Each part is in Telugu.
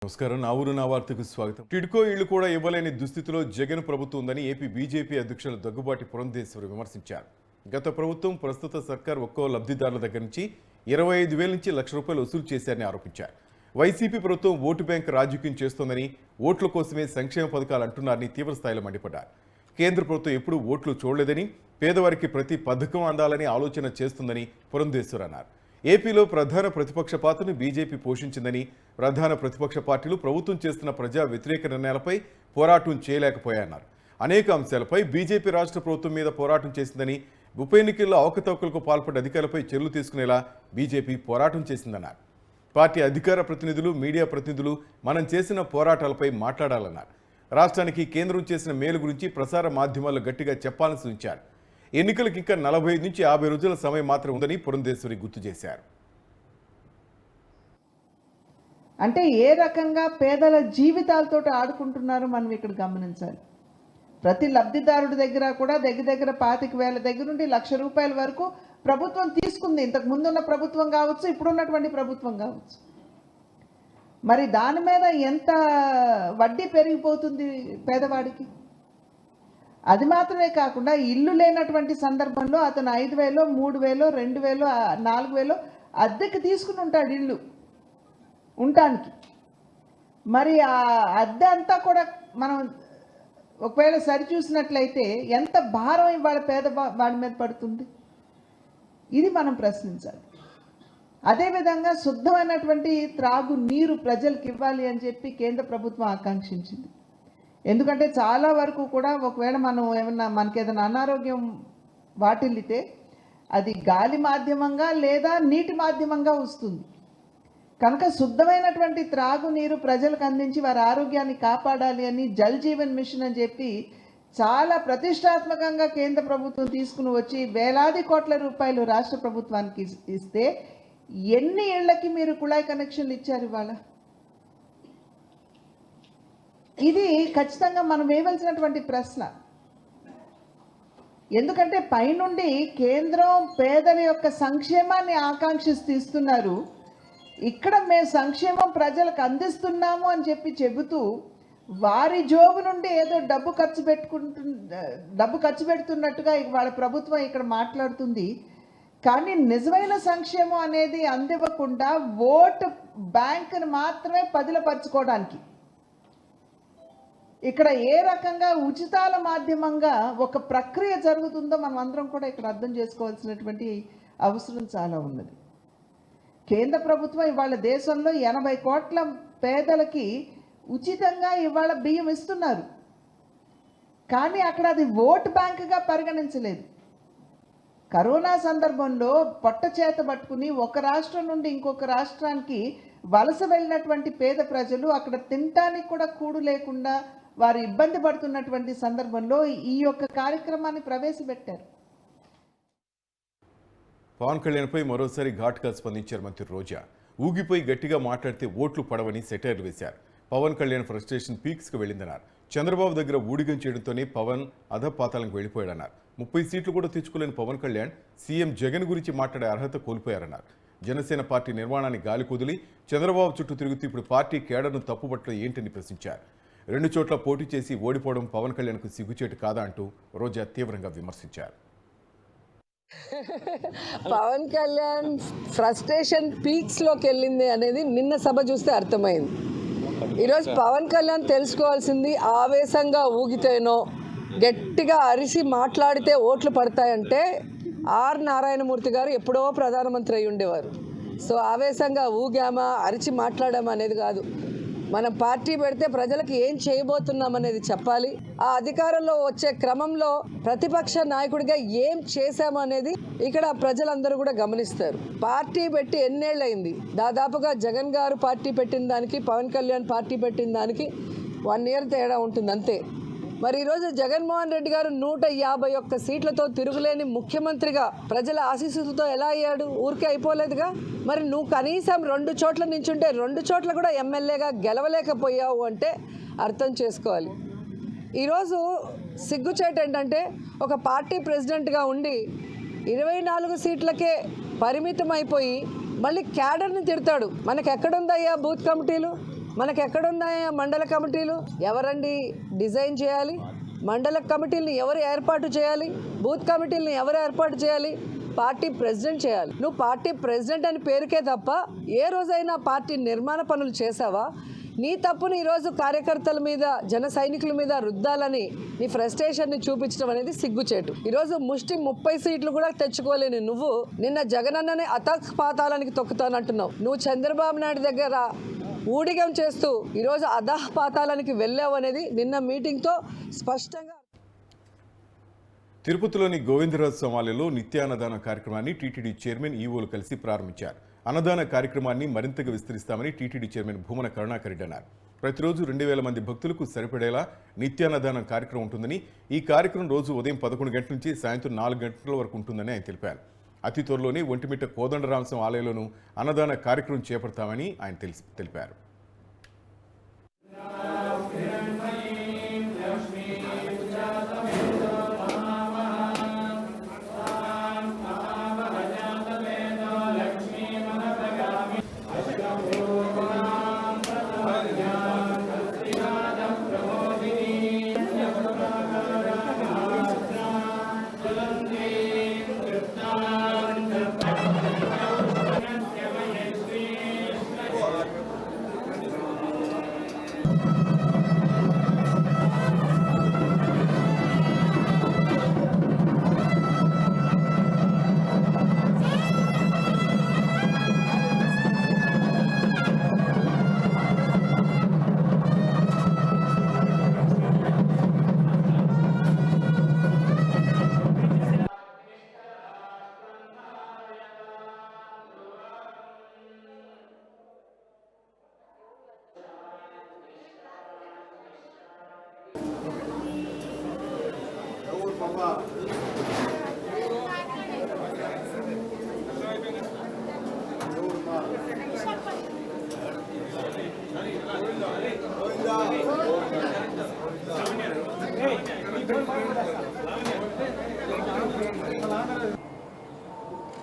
నమస్కారం. నా ఊరు నా వార్తకు స్వాగతం. టిడ్కో ఇళ్లు కూడా ఇవ్వలేని దుస్థితిలో జగన్ ప్రభుత్వం ఉందని ఏపీ బీజేపీ అధ్యక్షులు దగ్గుబాటి పురంధేశ్వరి విమర్శించారు. గత ప్రభుత్వం ప్రస్తుత సర్కార్ ఒక్కో లబ్ధిదారుల దగ్గర నుంచి 25,000 నుంచి లక్ష రూపాయలు వసూలు చేశారని ఆరోపించారు. వైసీపీ ప్రభుత్వం ఓటు బ్యాంక్ రాజకీయం చేస్తోందని, ఓట్ల కోసమే సంక్షేమ పథకాలు అంటున్నారని తీవ్రస్థాయిలో మండిపడ్డారు. కేంద్ర ప్రభుత్వం ఎప్పుడూ ఓట్లు చూడలేదని, పేదవారికి ప్రతి పథకం అందాలని ఆలోచన చేస్తుందని పురంధేశ్వరి అన్నారు. ఏపీలో ప్రధాన ప్రతిపక్ష పాత్రను బీజేపీ పోషించిందని, ప్రధాన ప్రతిపక్ష పార్టీలు ప్రభుత్వం చేస్తున్న ప్రజా వ్యతిరేక నిర్ణయాలపై పోరాటం చేయలేకపోయాయన్నారు. అనేక అంశాలపై బీజేపీ రాష్ట్ర ప్రభుత్వం మీద పోరాటం చేసిందని, ఉప ఎన్నికల్లో అవకతవకలకు పాల్పడ్డ అధికారులపై చర్యలు తీసుకునేలా బీజేపీ పోరాటం చేసిందన్నారు. పార్టీ అధికార ప్రతినిధులు, మీడియా ప్రతినిధులు మనం చేసిన పోరాటాలపై మాట్లాడాలన్నారు. రాష్ట్రానికి కేంద్రం చేసిన మేలు గురించి ప్రసార మాధ్యమాల్లో గట్టిగా చెప్పాలని సూచించారు. ఎన్నికలకు ఇంకా 45 నుంచి 50 రోజుల సమయం మాత్రం ఉందని పురంధేశ్వరి గుర్తు చేశారు. అంటే ఏ రకంగా పేదల జీవితాలతో ఆడుకుంటున్నారో మనం ఇక్కడ గమనించాలి. ప్రతి లబ్ధిదారుడి దగ్గర కూడా దగ్గర 25,000 దగ్గర నుండి ₹1,00,000 వరకు ప్రభుత్వం తీసుకుంది. ఇంతకు ముందున్న ప్రభుత్వం కావచ్చు, ఇప్పుడున్నటువంటి ప్రభుత్వం కావచ్చు. మరి దాని మీద ఎంత వడ్డీ పెరిగిపోతుంది పేదవాడికి. అది మాత్రమే కాకుండా ఇల్లు లేనటువంటి సందర్భంలో అతను 5,000, 3,000, 2,000, 4,000 అద్దెకి తీసుకుని ఉంటాడు ఇల్లు ఉండటానికి. మరి ఆ అద్దె అంతా కూడా మనం ఒకవేళ సరిచూసినట్లయితే ఎంత భారం ఇవాళ వాడి మీద పడుతుంది, ఇది మనం ప్రశ్నించాలి. అదేవిధంగా శుద్ధమైనటువంటి త్రాగు నీరు ప్రజలకు ఇవ్వాలి అని చెప్పి కేంద్ర ప్రభుత్వం ఆకాంక్షించింది. ఎందుకంటే చాలా వరకు కూడా ఒకవేళ మనకేదైనా అనారోగ్యం వాటిల్లితే అది గాలి మాధ్యమంగా లేదా నీటి మాధ్యమంగా వస్తుంది. కనుక శుద్ధమైనటువంటి త్రాగునీరు ప్రజలకు అందించి వారి ఆరోగ్యాన్ని కాపాడాలి అని జల్ జీవన్ మిషన్ అని చెప్పి చాలా ప్రతిష్టాత్మకంగా కేంద్ర ప్రభుత్వం తీసుకుని వచ్చి వేలాది కోట్ల రూపాయలు రాష్ట్ర ప్రభుత్వానికి ఇస్తే ఎన్ని ఇళ్లకి మీరు కుళాయి కనెక్షన్లు ఇచ్చారు ఇవాళ? ఇది ఖచ్చితంగా మనం వేయవలసినటువంటి ప్రశ్న. ఎందుకంటే పైనుండి కేంద్రం పేదల యొక్క సంక్షేమాన్ని ఆకాంక్షిస్తూ ఇస్తున్నారు. ఇక్కడ మేము సంక్షేమం ప్రజలకు అందిస్తున్నాము అని చెప్పి చెబుతూ వారి జోబు నుండి ఏదో డబ్బు ఖర్చు పెడుతున్నట్టుగా వాళ్ళ ప్రభుత్వం ఇక్కడ మాట్లాడుతుంది. కానీ నిజమైన సంక్షేమం అనేది అందివ్వకుండా ఓటు బ్యాంకును మాత్రమే పదిలపరచుకోవడానికి ఇక్కడ ఏ రకంగా ఉచితాల మాధ్యమంగా ఒక ప్రక్రియ జరుగుతుందో మనం అందరం కూడా ఇక్కడ అర్థం చేసుకోవాల్సినటువంటి అవసరం చాలా ఉన్నది. కేంద్ర ప్రభుత్వం ఇవాళ దేశంలో 80 కోట్ల పేదలకి ఉచితంగా ఇవాళ బియ్యం ఇస్తున్నారు. కానీ అక్కడ అది ఓటు బ్యాంకుగా పరిగణించలేదు. కరోనా సందర్భంలో పొట్ట చేత పట్టుకుని ఒక రాష్ట్రం నుండి ఇంకొక రాష్ట్రానికి వలస వెళ్ళినటువంటి పేద ప్రజలు అక్కడ తినటానికి కూడా కూడు లేకుండా వారు ఇబ్బంది పడుతున్నటువంటి సందర్భంలో ఈ యొక్క కార్యక్రమాన్ని ప్రవేశపెట్టారు. పవన్ కళ్యాణ్పై మరోసారి ఘాటుగా స్పందించారు మంత్రి రోజా. ఊగిపోయి గట్టిగా మాట్లాడితే ఓట్లు పడవని సెటైర్లు వేశారు. పవన్ కళ్యాణ్ ఫ్రస్ట్రేషన్ పీక్స్కి వెళ్ళిందన్నారు. చంద్రబాబు దగ్గర ఊడిగం చేయడంతోనే పవన్ అధపాతాలకు వెళ్ళిపోయాడన్నారు. 30 సీట్లు కూడా తెచ్చుకోలేని పవన్ కళ్యాణ్ సీఎం జగన్ గురించి మాట్లాడే అర్హత కోల్పోయారన్నారు. జనసేన పార్టీ నిర్మాణాన్ని గాలి కుదిలి చంద్రబాబు చుట్టూ తిరుగుతూ ఇప్పుడు పార్టీ కేడర్ను తప్పుపట్టడం ఏంటని ప్రశ్నించారు. 2 చోట్ల పోటీ చేసి ఓడిపోవడం పవన్ కళ్యాణ్కు సిగ్గుచేటు కాదా అంటూ రోజా తీవ్రంగా విమర్శించారు. పవన్ కళ్యాణ్ ఫ్రస్ట్రేషన్ పీక్స్లోకి వెళ్ళింది అనేది నిన్న సభ చూస్తే అర్థమైంది. ఈరోజు పవన్ కళ్యాణ్ తెలుసుకోవాల్సింది ఆవేశంగా ఊగితేనో గట్టిగా అరిసి మాట్లాడితే ఓట్లు పడతాయంటే ఆర్ నారాయణమూర్తి గారు ఎప్పుడో ప్రధానమంత్రి అయి ఉండేవారు. సో ఆవేశంగా ఊగామా అరిచి మాట్లాడామా అనేది కాదు. మనం పార్టీ పెడితే ప్రజలకు ఏం చేయబోతున్నాం అనేది చెప్పాలి. ఆ అధికారంలో వచ్చే క్రమంలో ప్రతిపక్ష నాయకుడిగా ఏం చేశాము అనేది ఇక్కడ ప్రజలందరూ కూడా గమనిస్తారు. పార్టీ పెట్టి ఎన్నేళ్ళయింది? దాదాపుగా జగన్ గారు పార్టీ పెట్టిన దానికి పవన్ కళ్యాణ్ పార్టీ పెట్టిన దానికి 1 year తేడా ఉంటుంది అంతే. మరి ఈరోజు జగన్మోహన్ రెడ్డి గారు 151 సీట్లతో తిరుగులేని ముఖ్యమంత్రిగా ప్రజల ఆశీస్సులతో ఎలా అయ్యాడు? ఊరికే అయిపోలేదుగా. మరి నువ్వు కనీసం 2 చోట్ల నించుంటే 2 చోట్ల కూడా ఎమ్మెల్యేగా గెలవలేకపోయావు అంటే అర్థం చేసుకోవాలి. ఈరోజు సిగ్గుచేటు ఏంటంటే ఒక పార్టీ ప్రెసిడెంట్గా ఉండి 24 సీట్లకే పరిమితం అయిపోయి మళ్ళీ క్యాడర్ని తిడతాడు. మనకు ఎక్కడుందయ్యా బూత్ కమిటీలు? మనకు ఎక్కడున్నాయి మండల కమిటీలు? ఎవరండి డిజైన్ చేయాలి? మండల కమిటీలను ఎవరు ఏర్పాటు చేయాలి? బూత్ కమిటీలను ఎవరు ఏర్పాటు చేయాలి? పార్టీ ప్రెసిడెంట్ చేయాలి. నువ్వు పార్టీ ప్రెసిడెంట్ అని పేరుకే తప్ప ఏ రోజైనా పార్టీ నిర్మాణ పనులు చేసావా? నీ తప్పుని ఈరోజు కార్యకర్తల మీద, జన సైనికుల మీద రుద్దాలని నీ ఫ్రస్ట్రేషన్ని చూపించడం అనేది సిగ్గుచేటు. ఈరోజు ముష్టి 30 సీట్లు కూడా తెచ్చుకోలేని నువ్వు నిన్న జగనన్నని అధఃపాతాళానికి తొక్కుతానంటున్నావు. నువ్వు చంద్రబాబు నాయుడు దగ్గర ఊడిగం చేస్తూ ఈరోజు అధఃపాతాళానికి వెళ్ళావు అనేది నిన్న మీటింగ్తో స్పష్టంగా. తిరుపతిలోని గోవిందరాజు సమాలయంలో నిత్యాన్నదాన కార్యక్రమాన్ని టీటీడీ చైర్మన్ ఈవోలు కలిసి ప్రారంభించారు. అన్నదాన కార్యక్రమాన్ని మరింతగా విస్తరిస్తామని టీటీడీ చైర్మన్ భూమన కరుణాకర్ రెడ్డి అన్నారు. ప్రతిరోజు 2000 మంది భక్తులకు సరిపడేలా నిత్యాన్నదాన కార్యక్రమం ఉంటుందని, ఈ కార్యక్రమం రోజు ఉదయం 11 గంటల నుంచి సాయంత్రం 4 గంటల వరకు ఉంటుందని ఆయన తెలిపారు. అతి త్వరలోనే ఒంటిమిట్ట కోదండరామస్వామి ఆలయంలోనూ అన్నదాన కార్యక్రమం చేపడతామని ఆయన తెలిపారు.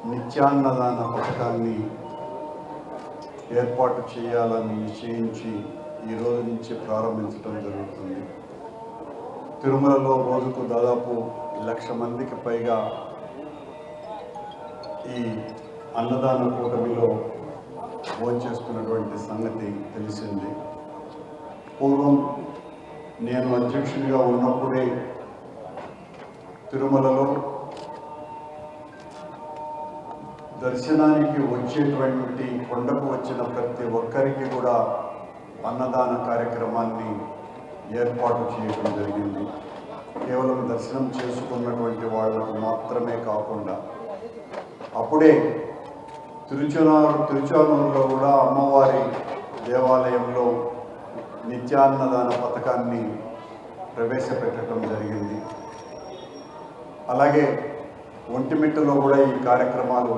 నిత్యాన్నదాన పథకాన్ని ఏర్పాటు చేయాలని నిశ్చయించి ఈ రోజు నుంచి ప్రారంభించడం జరుగుతుంది. తిరుమలలో రోజుకు దాదాపు 1,00,000 మందికి పైగా ఈ అన్నదాన కూటమిలో భోంచేస్తున్నటువంటి సంగతి తెలిసింది. పూర్వం నేను అధ్యక్షుడిగా ఉన్నప్పుడే తిరుమలలో దర్శనానికి వచ్చేటువంటి కొండకు వచ్చిన ప్రతి ఒక్కరికి కూడా అన్నదాన కార్యక్రమాన్ని ఏర్పాటు చేయడం జరిగింది. కేవలం దర్శనం చేసుకున్నటువంటి వాళ్ళకు మాత్రమే కాకుండా అప్పుడే తిరుచానూరులో కూడా అమ్మవారి దేవాలయంలో నిత్యాన్నదాన పథకాన్ని ప్రవేశపెట్టడం జరిగింది. అలాగే ఒంటిమిట్టలో కూడా ఈ కార్యక్రమాలు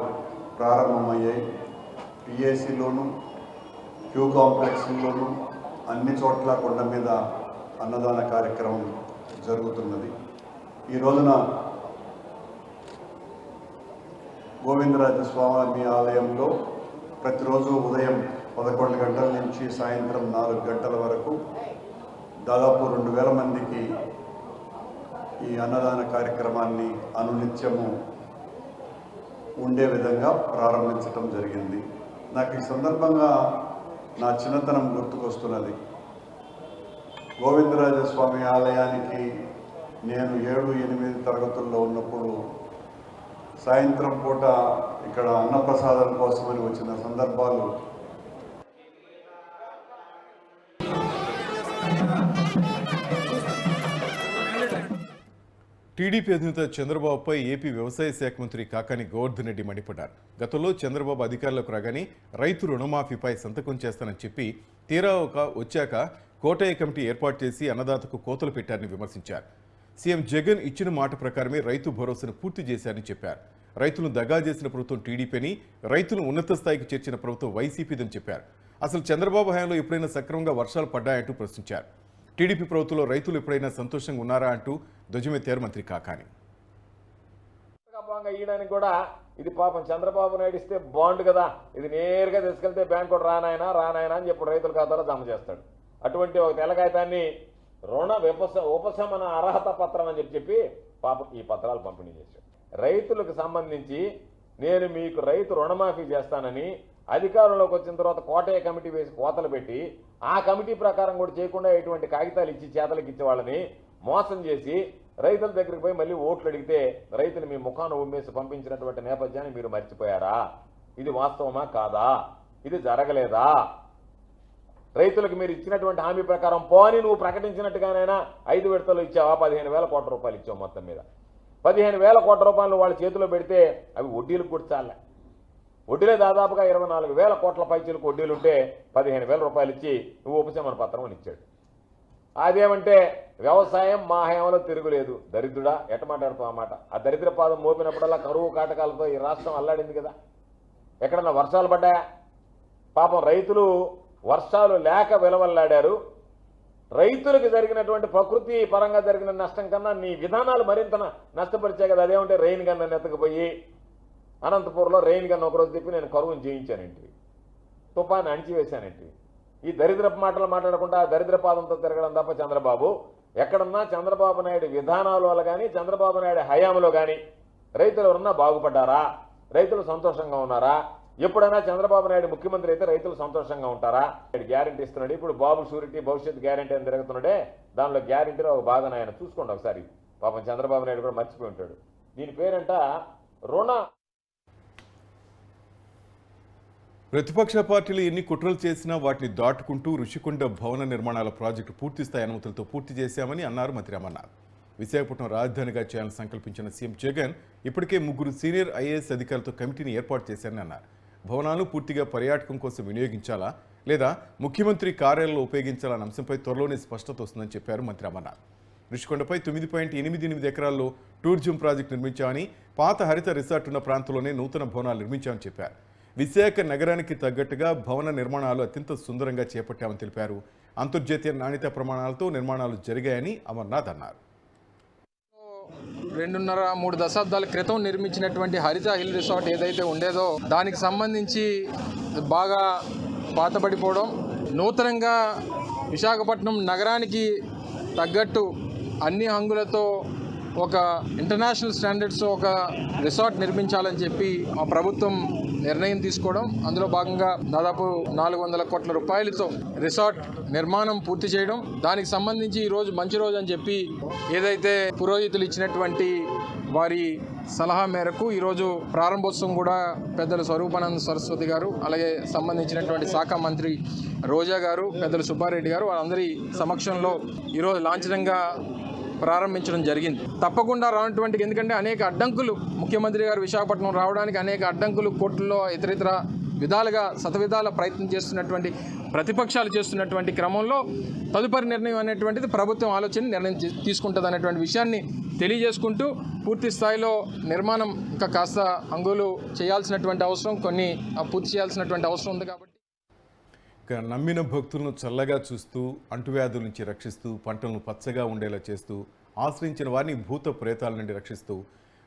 ప్రారంభమయ్యాయి. పిఏసీలోను, క్యూ కాంప్లెక్స్లోను అన్ని చోట్ల కొండ మీద అన్నదాన కార్యక్రమం జరుగుతున్నది. ఈ రోజున గోవిందరాజస్వామి ఆలయంలో ప్రతిరోజు ఉదయం 11 గంటల నుంచి సాయంత్రం 4 గంటల వరకు దాదాపు 2,000 మందికి ఈ అన్నదాన కార్యక్రమాన్ని అనునిత్యము ఉండే విధంగా ప్రారంభించడం జరిగింది. నాకు ఈ సందర్భంగా నా చిన్నతనం గుర్తుకొస్తున్నది. గోవిందరాజస్వామి ఆలయానికి నేను 7-8 తరగతుల్లో ఉన్నప్పుడు సాయంత్రం పూట ఇక్కడ అన్నప్రసాదం కోసమని వచ్చిన సందర్భాలు టీడీపీ అధినేత చంద్రబాబుపై ఏపీ వ్యవసాయ శాఖ మంత్రి కాకాని గోవర్ధన్ రెడ్డి మండిపడ్డారు. గతంలో చంద్రబాబు అధికారంలోకి రాగానే రైతు రుణమాఫీపై సంతకం చేస్తానని చెప్పి తీరా వచ్చాక కోటయ్య కమిటీ ఏర్పాటు చేసి అన్నదాతకు కోతలు పెట్టారని విమర్శించారు. సీఎం జగన్ ఇచ్చిన మాట ప్రకారమే రైతు భరోసాను పూర్తి చేశారని చెప్పారు. రైతులను దగా చేసిన ప్రభుత్వం టీడీపీని, రైతులను ఉన్నత స్థాయికి చేర్చిన ప్రభుత్వం వైసీపీదని చెప్పారు. అసలు చంద్రబాబు హయాంలో ఎప్పుడైనా సక్రమంగా వర్షాలు పడ్డాయంటూ ప్రశ్నించారు. టీడీపీ ప్రభుత్వంలో రైతులు ఎప్పుడైనా సంతోషంగా ఉన్నారా అంటూ ధ్వజమెత్తారు మంత్రి కాకాని. ఈయనని కూడా ఇది పాపం చంద్రబాబు నాయుడు ఇస్తే బాండ్ కదా, ఇది నేరుగా తీసుకెళ్తే బ్యాంకు రానాయనా అని చెప్పి రైతుల ఖాతాలో జమ చేస్తాడు. అటువంటి ఒక తెల్ల కాగితాన్ని రుణ ఉపశమన అర్హత పత్రం అని చెప్పి పాపం ఈ పత్రాలు పంపిణీ చేశాడు. రైతులకు సంబంధించి నేను మీకు రైతు రుణమాఫీ చేస్తానని అధికారంలోకి వచ్చిన తర్వాత కోటయ్య కమిటీ వేసి కోతలు పెట్టి ఆ కమిటీ ప్రకారం కూడా చేయకుండా ఇటువంటి కాగితాలు ఇచ్చి చేతలకు ఇచ్చే వాళ్ళని మోసం చేసి రైతుల దగ్గరికి పోయి మళ్ళీ ఓట్లు అడిగితే రైతులు మీ ముఖాన్ని ఉమ్మేసి పంపించినటువంటి నేపథ్యాన్ని మీరు మర్చిపోయారా? ఇది వాస్తవమా కాదా? ఇది జరగలేదా? రైతులకు మీరు ఇచ్చినటువంటి హామీ ప్రకారం పోని నువ్వు ప్రకటించినట్టుగానైనా 5 విడతలు ఇచ్చావా? 15,000 కోట్ల రూపాయలు ఇచ్చావు. మొత్తం మీద 15,000 కోట్ల రూపాయలు వాళ్ళ చేతిలో పెడితే అవి వడ్డీలకు కూడా చాలే. వడ్డీలే దాదాపుగా 24,000 కోట్ల పైచీలకు వడ్డీలు ఉంటే 15,000 రూపాయలు ఇచ్చి నువ్వు ఉపశమన పత్రం అని ఇచ్చాడు. అదేమంటే వ్యవసాయం మా హయాంలో తిరుగులేదు. దరిద్రుడా ఎట మాట్లాడుతావు అన్నమాట. ఆ దరిద్ర పాదం మోపినప్పుడల్లా కరువు కాటకాలతో ఈ రాష్ట్రం అల్లాడింది కదా. ఎక్కడన్నా వర్షాలు పడ్డాయా? పాపం రైతులు వర్షాలు లేక విలవల్లాడారు. రైతులకు జరిగినటువంటి ప్రకృతి పరంగా జరిగిన నష్టం కన్నా నీ విధానాలు మరింత నష్టపరిచాయి కదా. అదేమంటే రెయిన్ గన్ ఎత్తకపోయి అనంతపూర్లో రెయిన్ గన్ ఒకరోజు తిప్పి నేను కరువును జయించానంటే, తుఫాను అణిచివేశానంటే, ఈ దరిద్రపు మాటలు మాట్లాడకుండా దరిద్ర పాదంతో తిరగడం తప్ప చంద్రబాబు ఎక్కడన్నా చంద్రబాబు నాయుడు విధానాల వల్ల కానీ చంద్రబాబు నాయుడు హయాంలో కానీ రైతులు ఎవరన్నా బాగుపడ్డారా? రైతులు సంతోషంగా ఉన్నారా? ఎప్పుడైనా చంద్రబాబు నాయుడు ముఖ్యమంత్రి అయితే రైతులు సంతోషంగా ఉంటారా? గ్యారెంటీ ఇస్తున్నాడు. ఇప్పుడు బాబు షూరిటీ భవిష్యత్ గ్యారెంటీ అని తిరుగుతున్నాడే, దానిలో గ్యారెంటీలో ఒక భాగం ఆయన చూసుకోండి ఒకసారి. పాపం చంద్రబాబు నాయుడు కూడా మర్చిపోయి ఉంటాడు. దీని పేరంట రుణ. ప్రతిపక్ష పార్టీలు ఎన్ని కుట్రలు చేసినా వాటిని దాటుకుంటూ రుషికొండ భవన నిర్మాణాల ప్రాజెక్టు పూర్తిస్థాయి అనుమతులతో పూర్తి చేశామని అన్నారు మంత్రి అమర్నాథ్. విశాఖపట్నం రాజధానిగా చేయాలని సంకల్పించిన సీఎం జగన్ ఇప్పటికే 3 సీనియర్ ఐఏఎస్ అధికారులతో కమిటీని ఏర్పాటు చేశారని అన్నారు. భవనాలను పూర్తిగా పర్యాటకం కోసం వినియోగించాలా లేదా ముఖ్యమంత్రి కార్యాలయంలో ఉపయోగించాలన్న అంశంపై త్వరలోనే స్పష్టత వస్తుందని చెప్పారు మంత్రి అమర్నాథ్. రుషికొండపై 9.88 ఎకరాల్లో టూరిజం ప్రాజెక్టు నిర్మించామని, పాత హరిత రిసార్ట్ ఉన్న ప్రాంతంలోనే నూతన భవనాలు నిర్మించామని చెప్పారు. విశాఖ నగరానికి తగ్గట్టుగా భవన నిర్మాణాలు అత్యంత సుందరంగా చేపట్టామని తెలిపారు. అంతర్జాతీయ నాణ్యతా ప్రమాణాలతో నిర్మాణాలు జరిగాయని అమర్నాథ్ అన్నారు. 2.5-3 దశాబ్దాల క్రితం నిర్మించినటువంటి హరిత హిల్ రిసార్ట్ ఏదైతే ఉండేదో దానికి సంబంధించి బాగా పాతబడిపోవడం, నూతనంగా విశాఖపట్నం నగరానికి తగ్గట్టు అన్ని హంగులతో ఒక ఇంటర్నేషనల్ స్టాండర్డ్స్ ఒక రిసార్ట్ నిర్మించాలని చెప్పి మా ప్రభుత్వం నిర్ణయం తీసుకోవడం, అందులో భాగంగా దాదాపు 400 కోట్ల రూపాయలతో రిసార్ట్ నిర్మాణం పూర్తి చేయడం, దానికి సంబంధించి ఈరోజు మంచి రోజు అని చెప్పి ఏదైతే పురోహితులు ఇచ్చినటువంటి వారి సలహా మేరకు ఈరోజు ప్రారంభోత్సవం కూడా పెద్దలు స్వరూపానంద సరస్వతి గారు, అలాగే సంబంధించినటువంటి శాఖ మంత్రి రోజా గారు, పెద్దలు సుబ్బారెడ్డి గారు వారందరి సమక్షంలో ఈరోజు లాంఛనంగా ప్రారంభించడం జరిగింది. తప్పకుండా రానటువంటి, ఎందుకంటే అనేక అడ్డంకులు ముఖ్యమంత్రి గారు విశాఖపట్నం రావడానికి అనేక అడ్డంకులు కోర్టుల్లో ఇతరితర విధాలుగా శతవిధాల ప్రయత్నం చేస్తున్నటువంటి ప్రతిపక్షాలు చేస్తున్నటువంటి క్రమంలో తదుపరి నిర్ణయం అనేటువంటిది ప్రభుత్వం నిర్ణయం తీసుకుంటుంది అనేటువంటి విషయాన్ని తెలియజేసుకుంటూ పూర్తి స్థాయిలో నిర్మాణం ఇంకా కాస్త అంగులు చేయాల్సినటువంటి అవసరం, కొన్ని పూర్తి చేయాల్సినటువంటి అవసరం ఉంది. కాబట్టి నమ్మిన భక్తులను చల్లగా చూస్తూ, అంటువ్యాధుల నుంచి రక్షిస్తూ, పంటలను పచ్చగా ఉండేలా చేస్తూ, ఆశ్రయించిన వారిని భూత ప్రేతాల నుండి రక్షిస్తూ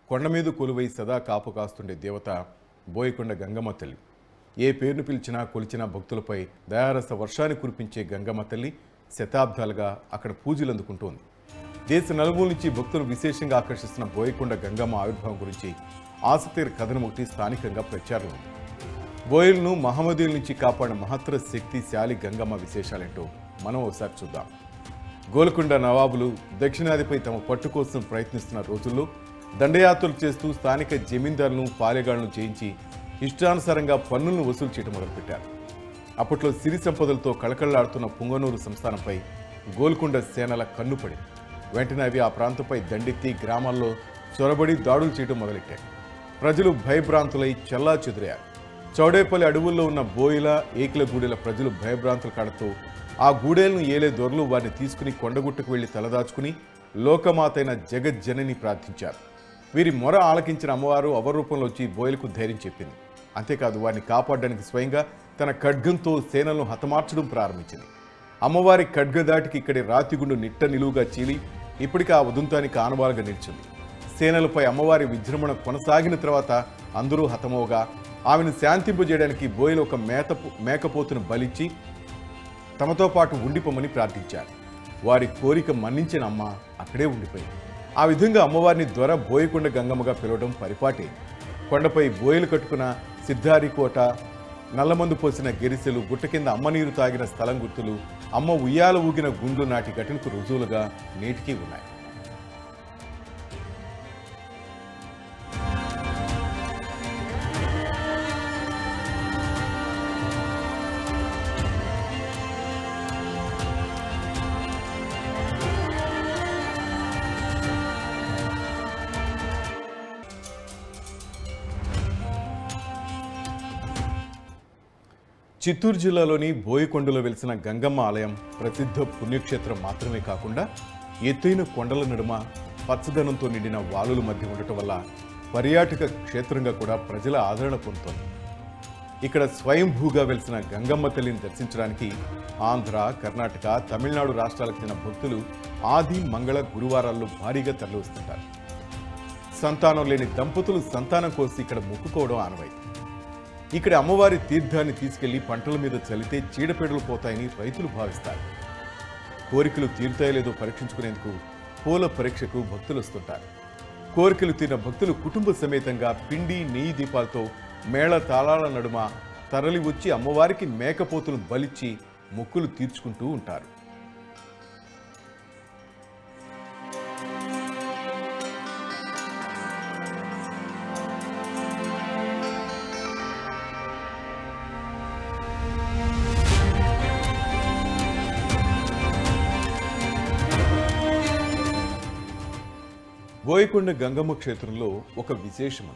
కొండ మీద కొలువై సదా కాపు కాస్తుండే దేవత బోయకొండ గంగమ్మ తల్లి. ఏ పేరును పిలిచినా కొలిచినా భక్తులపై దయారస వర్షాన్ని కురిపించే గంగమ్మ తల్లి శతాబ్దాలుగా అక్కడ పూజలు అందుకుంటోంది. దేశ నలుమూల నుంచి భక్తులు విశేషంగా ఆకర్షిస్తున్న బోయకొండ గంగమ్మ ఆవిర్భావం గురించి ఆసక్తికర కథనం ఒకటి స్థానికంగా ప్రచారం ఉంది. బోయలను మహమ్మదీయుల నుంచి కాపాడిన మహత్తర శక్తిశాలి గంగమ్మ విశేషాలేంటో మనం ఒకసారి చూద్దాం. గోల్కొండ నవాబులు దక్షిణాదిపై తమ పట్టు కోసం ప్రయత్నిస్తున్న రోజుల్లో దండయాత్రలు చేస్తూ స్థానిక జమీందారులను, పాలెగాళ్లను జయించి ఇష్టానుసారంగా పన్నులను వసూలు చేయడం మొదలుపెట్టారు. అప్పట్లో సిరి సంపదలతో కళకళలాడుతున్న పుంగనూరు సంస్థానంపై గోల్కొండ సేనల కన్నుపడింది. వెంటనే అవి ఆ ప్రాంతంపై దండెత్తి గ్రామాల్లో చొరబడి దాడులు చేయడం మొదలెట్టాయి. ప్రజలు భయభ్రాంతులై చెల్లా చెదురయ్యారు. చౌడేపల్లి అడవుల్లో ఉన్న బోయిల, ఏకిల గూడెల ప్రజలు భయభ్రాంతులు కాడుతూ ఆ గూడేలను ఏలే దొరలు వారిని తీసుకుని కొండగుట్టకు వెళ్లి తలదాచుకుని లోకమాతైన జగజ్జనని ప్రార్థించారు. వీరి మొర ఆలకించిన అమ్మవారు అవరూపంలో వచ్చి బోయలకు ధైర్యం చెప్పింది. అంతేకాదు వారిని కాపాడడానికి స్వయంగా తన ఖడ్గంతో సేనలను హతమార్చడం ప్రారంభించింది. అమ్మవారి ఖడ్గదాటికి ఇక్కడి రాతిగుండు నిట్ట నిలువుగా చీలి ఇప్పటికీ ఆ ఉదంతానికి ఆనవాలుగా నిలిచింది. సేనలపై అమ్మవారి విజృంభణ కొనసాగిన తర్వాత అందరూ హతమవుగా ఆమెను శాంతింపజేయడానికి బోయలు ఒక మేకపోతును బలిచ్చి తమతో పాటు ఉండిపోమని ప్రార్థించారు. వారి కోరిక మన్నించిన అమ్మ అక్కడే ఉండిపోయింది. ఆ విధంగా అమ్మవారిని దొర బోయకొండ గంగమ్మగా పిలవడం పరిపాటే. కొండపై బోయలు కట్టుకున్న సిద్ధారికోట, నల్లమందు పోసిన గెరిసెలు, గుట్ట కింద అమ్మ నీరు తాగిన స్థలం గుర్తులు, అమ్మ ఉయ్యాల ఊగిన గుండ్లు నాటి ఘటనకు రుజువులుగా నేటికీ ఉన్నాయి. చిత్తూరు జిల్లాలోని బోయకొండలో వెలిసిన గంగమ్మ ఆలయం ప్రసిద్ధ పుణ్యక్షేత్రం మాత్రమే కాకుండా ఎత్తైన కొండల నడుమ పచ్చదనంతో నిండిన వాలుల మధ్య ఉండటం వల్ల పర్యాటక క్షేత్రంగా కూడా ప్రజల ఆదరణ పొందుతోంది. ఇక్కడ స్వయంభూగా వెలిసిన గంగమ్మ తల్లిని దర్శించడానికి ఆంధ్ర, కర్ణాటక, తమిళనాడు రాష్ట్రాలకు చెందిన భక్తులు ఆది, మంగళ, గురువారాల్లో భారీగా తరలివస్తుంటారు. సంతానం లేని దంపతులు సంతానం కోసి ఇక్కడ మొక్కుకోవడం ఆనవాయితీ. ఇక్కడ అమ్మవారి తీర్థాన్ని తీసుకెళ్లి పంటల మీద చల్లితే చీడపీడలు పోతాయని రైతులు భావిస్తారు. కోరికలు తీరుతాయో లేదో పరీక్షించుకునేందుకు పూల పరీక్షకు భక్తులు వస్తుంటారు. కోరికలు తీరిన భక్తులు కుటుంబ సమేతంగా పిండి, నెయ్యి దీపాలతో మేళ తాళాల నడుమ తరలి వచ్చి అమ్మవారికి మేకపోతులు బలిచ్చి మొక్కులు తీర్చుకుంటూ ఉంటారు. బోయకొండ గంగమ్మ క్షేత్రంలో ఒక విశేషం.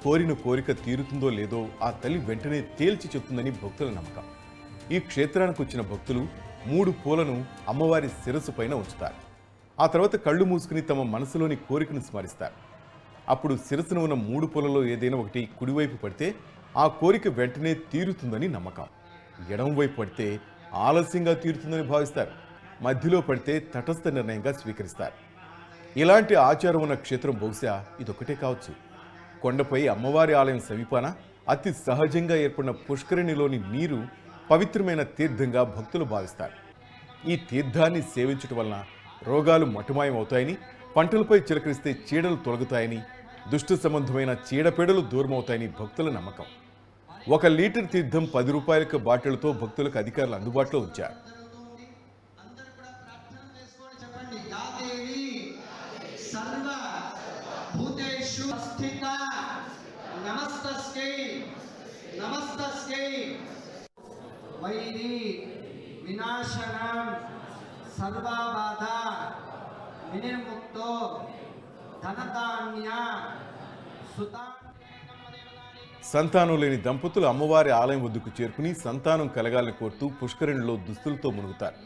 కోరిన కోరిక తీరుతుందో లేదో ఆ తల్లి వెంటనే తేల్చి చెప్తుందని భక్తుల నమ్మకం. ఈ క్షేత్రానికి వచ్చిన భక్తులు 3 పూలను అమ్మవారి శిరస్సు పైన ఉంచుతారు. ఆ తర్వాత కళ్ళు మూసుకుని తమ మనసులోని కోరికను స్మరిస్తారు. అప్పుడు శిరస్సును ఉన్న 3 పూలలో ఏదైనా ఒకటి కుడివైపు పడితే ఆ కోరిక వెంటనే తీరుతుందని నమ్మకం. ఎడమవైపు పడితే ఆలస్యంగా తీరుతుందని భావిస్తారు. మధ్యలో పడితే తటస్థ నిర్ణయంగా స్వీకరిస్తారు. ఇలాంటి ఆచారం ఉన్న క్షేత్రం బహుశా ఇదొక్కటే కావచ్చు. కొండపై అమ్మవారి ఆలయం సమీపాన అతి సహజంగా ఏర్పడిన పుష్కరిణిలోని నీరు పవిత్రమైన తీర్థంగా భక్తులు భావిస్తారు. ఈ తీర్థాన్ని సేవించడం వలన రోగాలు మటుమాయం అవుతాయని, పంటలపై చిలకరిస్తే చీడలు తొలగుతాయని, దుష్ట సంబంధమైన చీడపీడలు దూరమవుతాయని భక్తుల నమ్మకం. 1 లీటర్ తీర్థం 10 రూపాయల బాటిళ్లతో భక్తులకు అధికారులు అందుబాటులో ఉంచారు. నమస్తస్కై వైరి వినాశనం సర్వబాధ వినిర్ముక్తో ధనధాన్య సుతా. సంతానం లేని దంపతులు అమ్మవారి ఆలయం వద్దకు చేరుకుని సంతానం కలగాలని కోరుతూ పుష్కరిణిలో దుస్తులతో మునుగుతారు.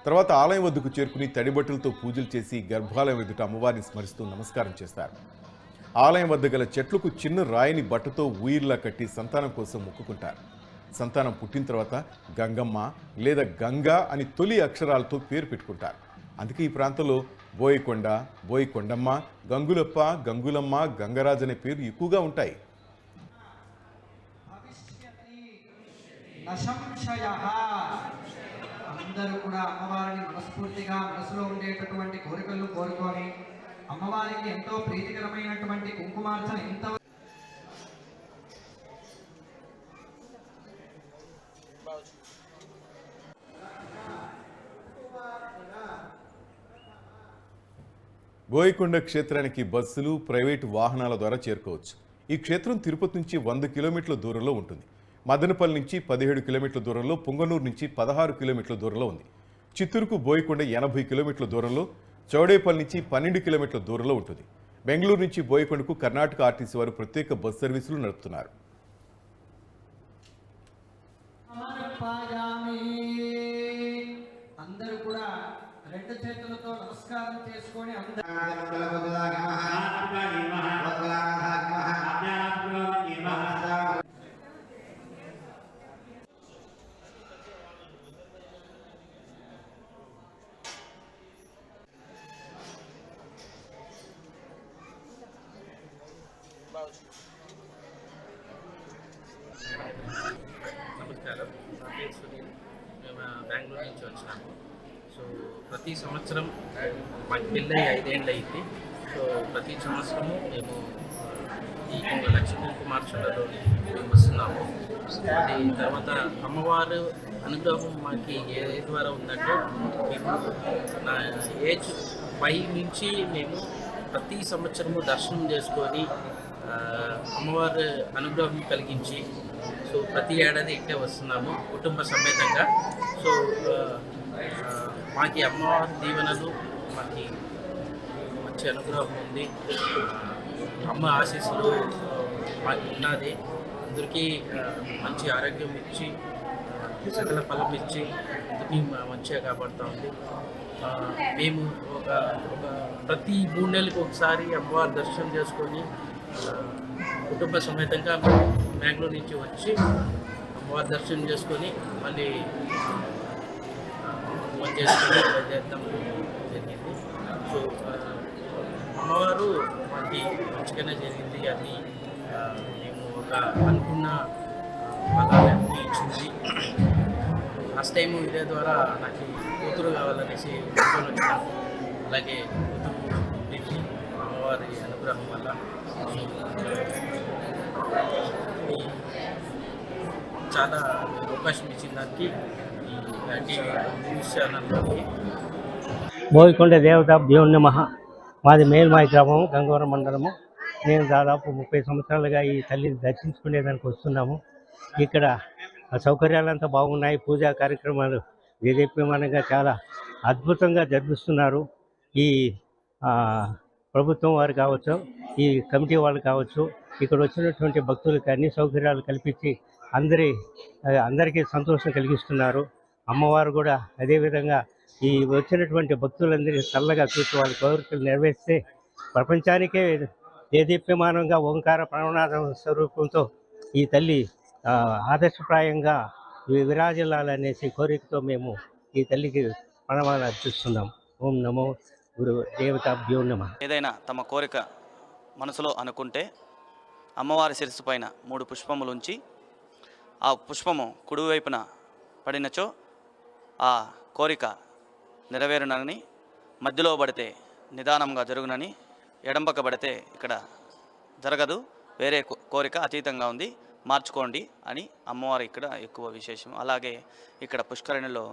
తర్వాత ఆలయం వద్దకు చేరుకుని తడిబట్టలతో పూజలు చేసి గర్భాలయం ఎదుట అమ్మవారిని స్మరిస్తూ నమస్కారం చేస్తారు. ఆలయం వద్ద గల చెట్లకు చిన్న రాయిని బట్టతో ఊయిర్లా కట్టి సంతానం కోసం మొక్కుకుంటారు. సంతానం పుట్టిన తర్వాత గంగమ్మ లేదా గంగా అని తొలి అక్షరాలతో పేరు పెట్టుకుంటారు. అందుకే ఈ ప్రాంతంలో బోయకొండ, బోయకొండమ్మ, గంగులప్ప, గంగులమ్మ, గంగరాజ్ అనే పేరు ఎక్కువగా ఉంటాయి. అందరూ కూడా అమ్మవారిని మనస్ఫూర్తిగా మనసులో ఉండేటటువంటి కోరికలను కోరుకొని అమ్మవారికి ఎంతో ప్రీతికరమైనటువంటి కుంకుమార్చన ఎంత బోయకొండ క్షేత్రానికి బస్సులు, ప్రైవేటు వాహనాల ద్వారా చేరుకోవచ్చు. ఈ క్షేత్రం తిరుపతి నుంచి 100 కిలోమీటర్ల దూరంలో ఉంటుంది. మదనపల్లి నుంచి 17 కిలోమీటర్ల దూరంలో, పొంగనూరు నుంచి 16 కిలోమీటర్ల దూరంలో ఉంది. చిత్తూరుకు బోయకొండ 80 కిలోమీటర్ల దూరంలో, చౌడేపల్లి నుంచి 12 కిలోమీటర్ల దూరంలో ఉంటుంది. బెంగళూరు నుంచి బోయకొండకు కర్ణాటక ఆర్టీసీ వారు ప్రత్యేక బస్ సర్వీసులు నడుపుతున్నారు. అందరూ కూడా 2 చేతులతో నమస్కారం చేసుకొని నమస్కారం, నా పేరు సునీల్. మేము బెంగళూరు నుంచి వచ్చినాము. సో ప్రతి సంవత్సరం మాకు పెళ్ళి 5 ఏళ్ళు అయింది. సో ప్రతి సంవత్సరము మేము ఈ లక్ష్మీ కుమార్చనలో మేము వస్తున్నాము. అది తర్వాత అమ్మవారు అనుగ్రహం మాకు ఏ ద్వారా ఉందంటే, మేము నా ఏజ్ 5 నుంచి మేము ప్రతి సంవత్సరము దర్శనం చేసుకొని అమ్మవారి అనుగ్రహం కలిగించి సో ప్రతి ఏడాది ఇట్టే వస్తున్నాము కుటుంబ సమేతంగా. సో మాకు అమ్మవారి దీవెనలు మాకు మంచి అనుగ్రహం ఉంది. అమ్మ ఆశీస్సులు మాకు ఉన్నది. అందరికీ మంచి ఆరోగ్యం ఇచ్చి సకల ఫలం ఇచ్చి అందరినీ మంచిగా కాపాడుతూ ఉంది. మేము ఒక ప్రతి 3 నెలలకు ఒకసారి అమ్మవారి దర్శనం చేసుకొని కుటుంబ సమేతంగా బెంగళూరు నుంచి వచ్చి అమ్మవారి దర్శనం చేసుకొని మళ్ళీ చేసుకొని బయలుదేరడం జరిగింది. సో అమ్మవారు మాకు మంచిగానే జరిగింది. అది మేము ఒక అనుకున్న ఫలాన్ని ఇచ్చింది. లాస్ట్ టైము ఇదే ద్వారా నాకు కూతురు కావాలనేసి కూతురు వచ్చినాము. అలాగే కూతురు పెట్టి అమ్మవారి అనుగ్రహం వల్ల చాలా అవకాశం ఇచ్చిన దానికి ఈ న్యూస్ ఛానల్కి బోయకొండ దేవతాభ్యో నమః. మాది మేల్మాయి గ్రామం, గంగవరం మండలము. నేను దాదాపు 30 సంవత్సరాలుగా ఈ తల్లిని దర్శించుకునేదానికి వస్తున్నాము. ఇక్కడ సౌకర్యాలంతా బాగున్నాయి. పూజా కార్యక్రమాలు దేదీప్యమానంగా చాలా అద్భుతంగా జరిపిస్తున్నారు. ఈ ప్రభుత్వం వారు కావచ్చు, ఈ కమిటీ వాళ్ళు కావచ్చు, ఇక్కడ వచ్చినటువంటి భక్తులకు అన్ని సౌకర్యాలు కల్పించి అందరికీ సంతోషం కలిగిస్తున్నారు. అమ్మవారు కూడా అదేవిధంగా ఈ వచ్చినటువంటి భక్తులందరినీ చల్లగా చూసి వాళ్ళ కోరికలు నెరవేర్స్తే ప్రపంచానికే దేదీప్యమానంగా ఓంకార ప్రణవనాథ స్వరూపంతో ఈ తల్లి ఆదర్శప్రాయంగా విరాజిల్లాలనేసి కోరికతో మేము ఈ తల్లికి ప్రణవాలు అర్పిస్తున్నాం. ఓం నమో గురు దేవతాభ్యో నమః. ఏదైనా తమ కోరిక మనసులో అనుకుంటే అమ్మవారి శిరస్సు పైన 3 పుష్పములు ఉంచి ఆ పుష్పము కుడివైపున పడినచో ఆ కోరిక నెరవేరునని, మధ్యలో పడితే నిదానంగా జరుగునని, ఎడంపక పడితే ఇక్కడ జరగదు, వేరే కోరిక అతీతంగా ఉంది, మార్చుకోండి అని అమ్మవారు ఇక్కడ ఎక్కువ విశేషం. అలాగే ఇక్కడ పుష్కరిణిలో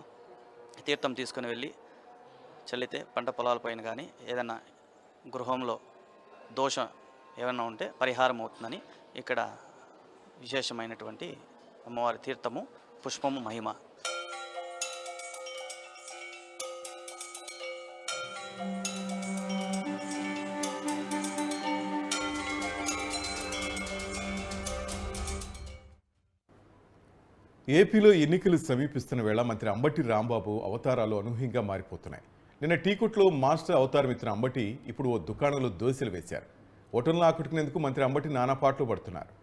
తీర్థం తీసుకుని వెళ్ళి చల్లితే పంట పొలాలపైన కానీ ఏదైనా గృహంలో దోషం ఏమైనా ఉంటే పరిహారం అవుతుందని ఇక్కడ విశేషమైనటువంటి అమ్మవారి తీర్థము, పుష్పము మహిమ. ఏపీలో ఎన్నికలు సమీపిస్తున్న వేళ మంత్రి అంబటి రాంబాబు అవతారాలు అనూహ్యంగా మారిపోతున్నాయి. నిన్న టీకుట్లో మాస్టర్ అవతారం ఇచ్చిన అంబటి ఇప్పుడు ఓ దుకాణంలో దోశలు వేశారు. ఓటర్లను ఆకట్టుకునేందుకు మంత్రి అంబటి నానా పాటలు పడుతున్నారు.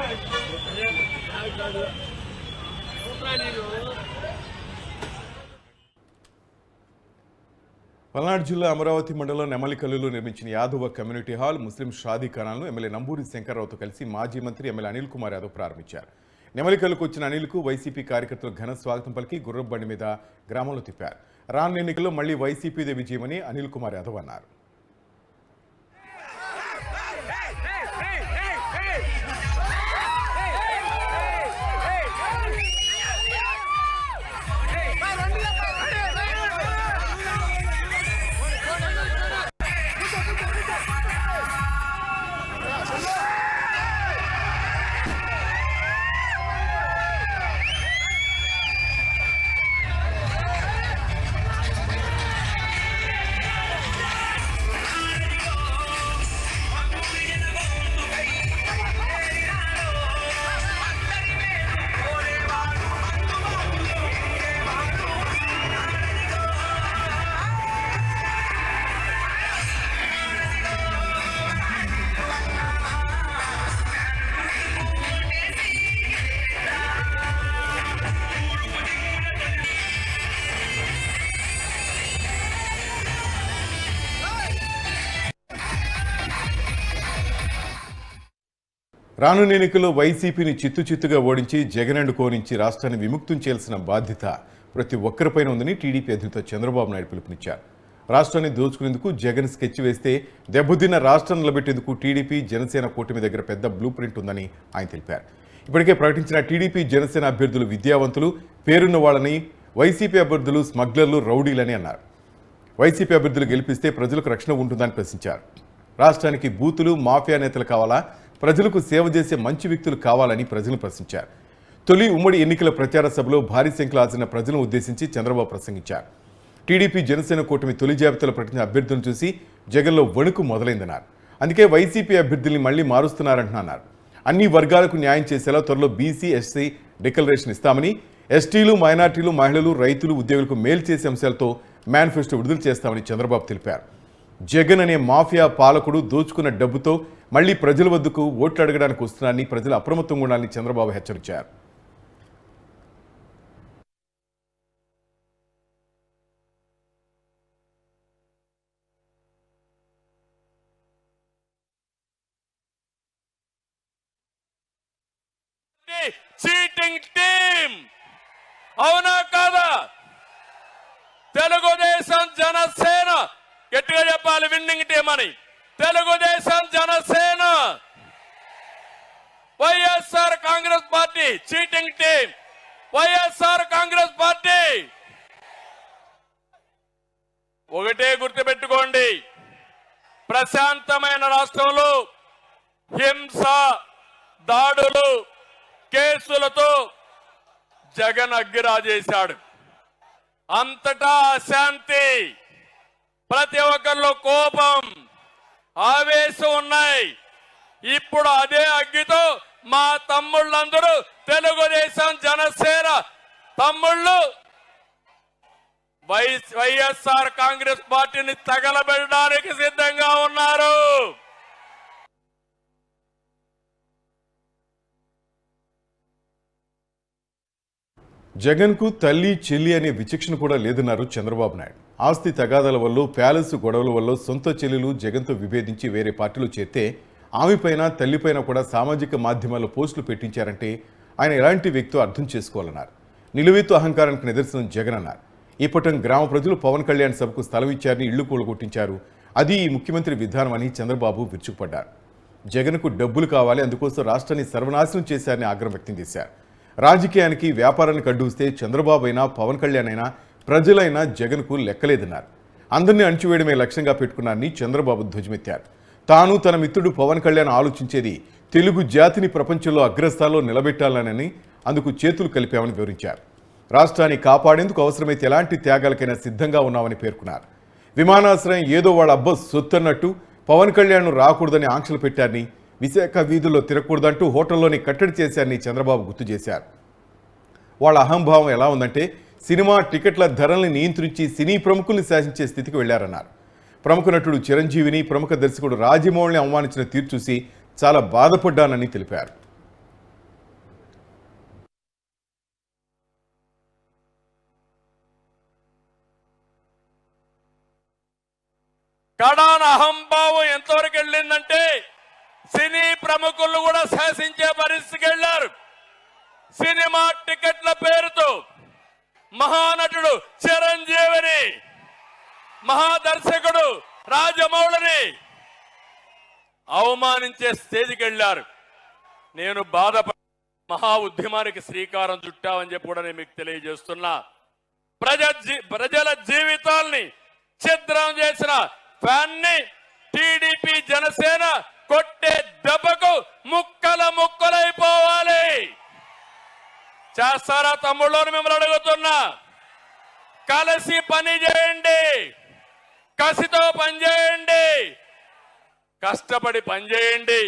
Thank you. పల్నాడు జిల్లా అమరావతి మండలం నెమలికల్లులో నిర్మించిన యాదవ కమ్యూనిటీ హాల్ ముస్లిం షాదీ ఖానాలను ఎమ్మెల్యే నంబూరి శంకర్రావుతో కలిసి మాజీ మంత్రి ఎమ్మెల్యే అనిల్ కుమార్ యాదవ్ ప్రారంభించారు. నెమలికల్లుకు వచ్చిన అనిల్కు వైసీపీ కార్యకర్తలు ఘన స్వాగతం పలికి గుర్రపు బండి మీద గ్రామంలో తిప్పారు. రానున్న ఎన్నికల్లో మళ్లీ వైసీపీదే విజయమని అనిల్ కుమార్ యాదవ్ అన్నారు. రానున్న ఎన్నికల్లో వైసీపీని చిత్తుచిత్తుగా ఓడించి జగన్ కోరించి రాష్ట్రాన్ని విముక్తం చేయాల్సిన బాధ్యత ప్రతి ఒక్కరిపైన ఉందని టీడీపీ అధినేత చంద్రబాబు నాయుడు పిలుపునిచ్చారు. రాష్ట్రాన్ని దోచుకునేందుకు జగన్ స్కెచ్ వేస్తే దెబ్బతిన్న రాష్ట్రం నిలబెట్టేందుకు టీడీపీ జనసేన కూటమి దగ్గర పెద్ద బ్లూ ప్రింట్ ఉందని ఆయన తెలిపారు. ఇప్పటికే ప్రకటించిన టీడీపీ జనసేన అభ్యర్థులు విద్యావంతులు, పేరున్న వాళ్ళని, వైసీపీ అభ్యర్థులు స్మగ్లర్లు, రౌడీలని అన్నారు. వైసీపీ అభ్యర్థులు గెలిపిస్తే ప్రజలకు రక్షణ ఉంటుందని ప్రశ్నించారు. రాష్ట్రానికి బూతులు, మాఫియా నేతలు కావాలా, ప్రజలకు సేవ చేసే మంచి వ్యక్తులు కావాలని ప్రజలు ప్రశ్నించారు. తొలి ఉమ్మడి ఎన్నికల ప్రచార సభలో భారీ సంఖ్యలో హాజరైన ప్రజలను ఉద్దేశించి చంద్రబాబు ప్రసంగించారు. టీడీపీ జనసేన కూటమి తొలి జాబితాలో ప్రకటించిన అభ్యర్థులను చూసి జగన్లో వణుకు మొదలైందన్నారు. అందుకే వైసీపీ అభ్యర్థుల్ని మళ్లీ మారుస్తున్నారంటున్నారు. అన్ని వర్గాలకు న్యాయం చేసేలా త్వరలో బీసీ, ఎస్సీ డిక్లరేషన్ ఇస్తామని, ఎస్టీలు, మైనార్టీలు, మహిళలు, రైతులు, ఉద్యోగులకు మేలు చేసే అంశాలతో మేనిఫెస్టో విడుదల చేస్తామని చంద్రబాబు తెలిపారు. జగన్ అనే మాఫియా పాలకుడు దోచుకున్న డబ్బుతో మళ్లీ ప్రజల వద్దకు ఓట్లు అడగడానికి వస్తున్నారని ప్రజలు అప్రమత్తంగా ఉండాలని చంద్రబాబు హెచ్చరించారు. చీటింగ్ టీమ్ అవునా కాదా? తెలుగుదేశం జనసేన గట్టిగా చెప్పాలి, విన్నింగ్ టీం అని. Telugu Desam Janasena, YSR Congress party cheating team, YSR Congress party. ఒకటే గుర్తుపెట్టుకోండి, ప్రశాంతమైన రాష్ట్రంలో హింస, దాడులు, కేసులతో జగన్ అగ్గిరాజేశాడు. అంతటా అశాంతి, ప్రతి ఒక్కరిలో కోపం, ఆవేశం ఉన్నాయి. ఇప్పుడు అదే అగ్గితో మా తమ్ముళ్ళందరూ తెలుగుదేశం జనసేన తమ్ముళ్ళు వైఎస్ఆర్ కాంగ్రెస్ పార్టీని తగలబెట్టడానికి సిద్ధంగా ఉన్నారు. జగన్కు తల్లి, చెల్లి అనే విచక్షణ కూడా లేదన్నారు చంద్రబాబు నాయుడు. ఆస్తి తగాదాల వల్ల, ప్యాలెస్ గొడవల వల్ల సొంత చెల్లెలు జగన్తో విభేదించి వేరే పార్టీలో చేరితే ఆమెపైన, తల్లిపైన కూడా సామాజిక మాధ్యమాల్లో పోస్టులు పెట్టించారంటే ఆయన ఎలాంటి వ్యక్తో అర్థం చేసుకోవాలన్నారు. నిలువెత్తు అహంకారానికి నిదర్శనం జగన్ అన్నారు. ఇప్పటం గ్రామ ప్రజలు పవన్ కళ్యాణ్ సభకు స్థలం ఇచ్చారని, ఇళ్లు కూలగొట్టించారు. అది ఈ ముఖ్యమంత్రి విధానం అని చంద్రబాబు విరుచుకుపడ్డారు. జగన్కు డబ్బులు కావాలి, అందుకోసం రాష్ట్రాన్ని సర్వనాశనం చేశారని ఆగ్రహం వ్యక్తం చేశారు. రాజకీయానికి, వ్యాపారానికి అడ్డూస్తే చంద్రబాబు అయినా, పవన్ కళ్యాణ్ అయినా, ప్రజలైనా జగన్కు లెక్కలేదన్నారు. అందరినీ అణచివేయడమే లక్ష్యంగా పెట్టుకున్నారని చంద్రబాబు ధ్వజమెత్తారు. తాను, తన మిత్రుడు పవన్ కళ్యాణ్ ఆలోచించేది తెలుగు జాతిని ప్రపంచంలో అగ్రస్థానంలో నిలబెట్టాలనని, అందుకు చేతులు కలిపామని వివరించారు. రాష్ట్రాన్ని కాపాడేందుకు అవసరమైతే ఎలాంటి త్యాగాలకైనా సిద్ధంగా ఉన్నామని పేర్కొన్నారు. విమానాశ్రయం ఏదో వాళ్ళ అబ్బ సొత్తన్నట్టు పవన్ కళ్యాణ్ రాకూడదని ఆంక్షలు పెట్టారని, విశాఖ వీధుల్లో తిరగకూడదంటూ హోటల్లోని కట్టడి చేశారని చంద్రబాబు గుర్తు చేశారు. వాళ్ళ అహంభావం ఎలా ఉందంటే సినిమా టికెట్ల ధరల్ని నియంత్రించి సినీ ప్రముఖుల్ని శాసించే స్థితికి వెళ్లారన్నారు. ప్రముఖ నటుడు చిరంజీవిని, ప్రముఖ దర్శకుడు రాజమౌళిని అవమానించిన తీరు చూసి చాలా బాధపడ్డానని తెలిపారు. కడాన అహంభావం ఎంతవరకు వెళ్ళిందంటే సినీ ప్రముఖులు కూడా శాసించే పరిస్థితికి వెళ్ళారు. సినిమా టికెట్ల పేరుతో మహానటుడు చిరంజీవిని, మహాదర్శకుడు రాజమౌళిని అవమానించే స్టేజ్కి వెళ్ళారు. నేను బాధపడి మహా ఉద్యమానికి శ్రీకారం చుట్టామని చెప్పి కూడా నేను మీకు తెలియజేస్తున్నా. ప్రజల జీవితాల్ని ఛిద్రం చేసిన ఫ్యాన్ని టీడీపీ జనసేన కొట్టే దెబ్బకు ముక్కలైపోవాలి. చేస్తారా తమ్ముళ్ళు? మిమ్మల్ని అడుగుతున్నా. కలిసి పని చేయండి, కసితో పని చేయండి, కష్టపడి పని చేయండి.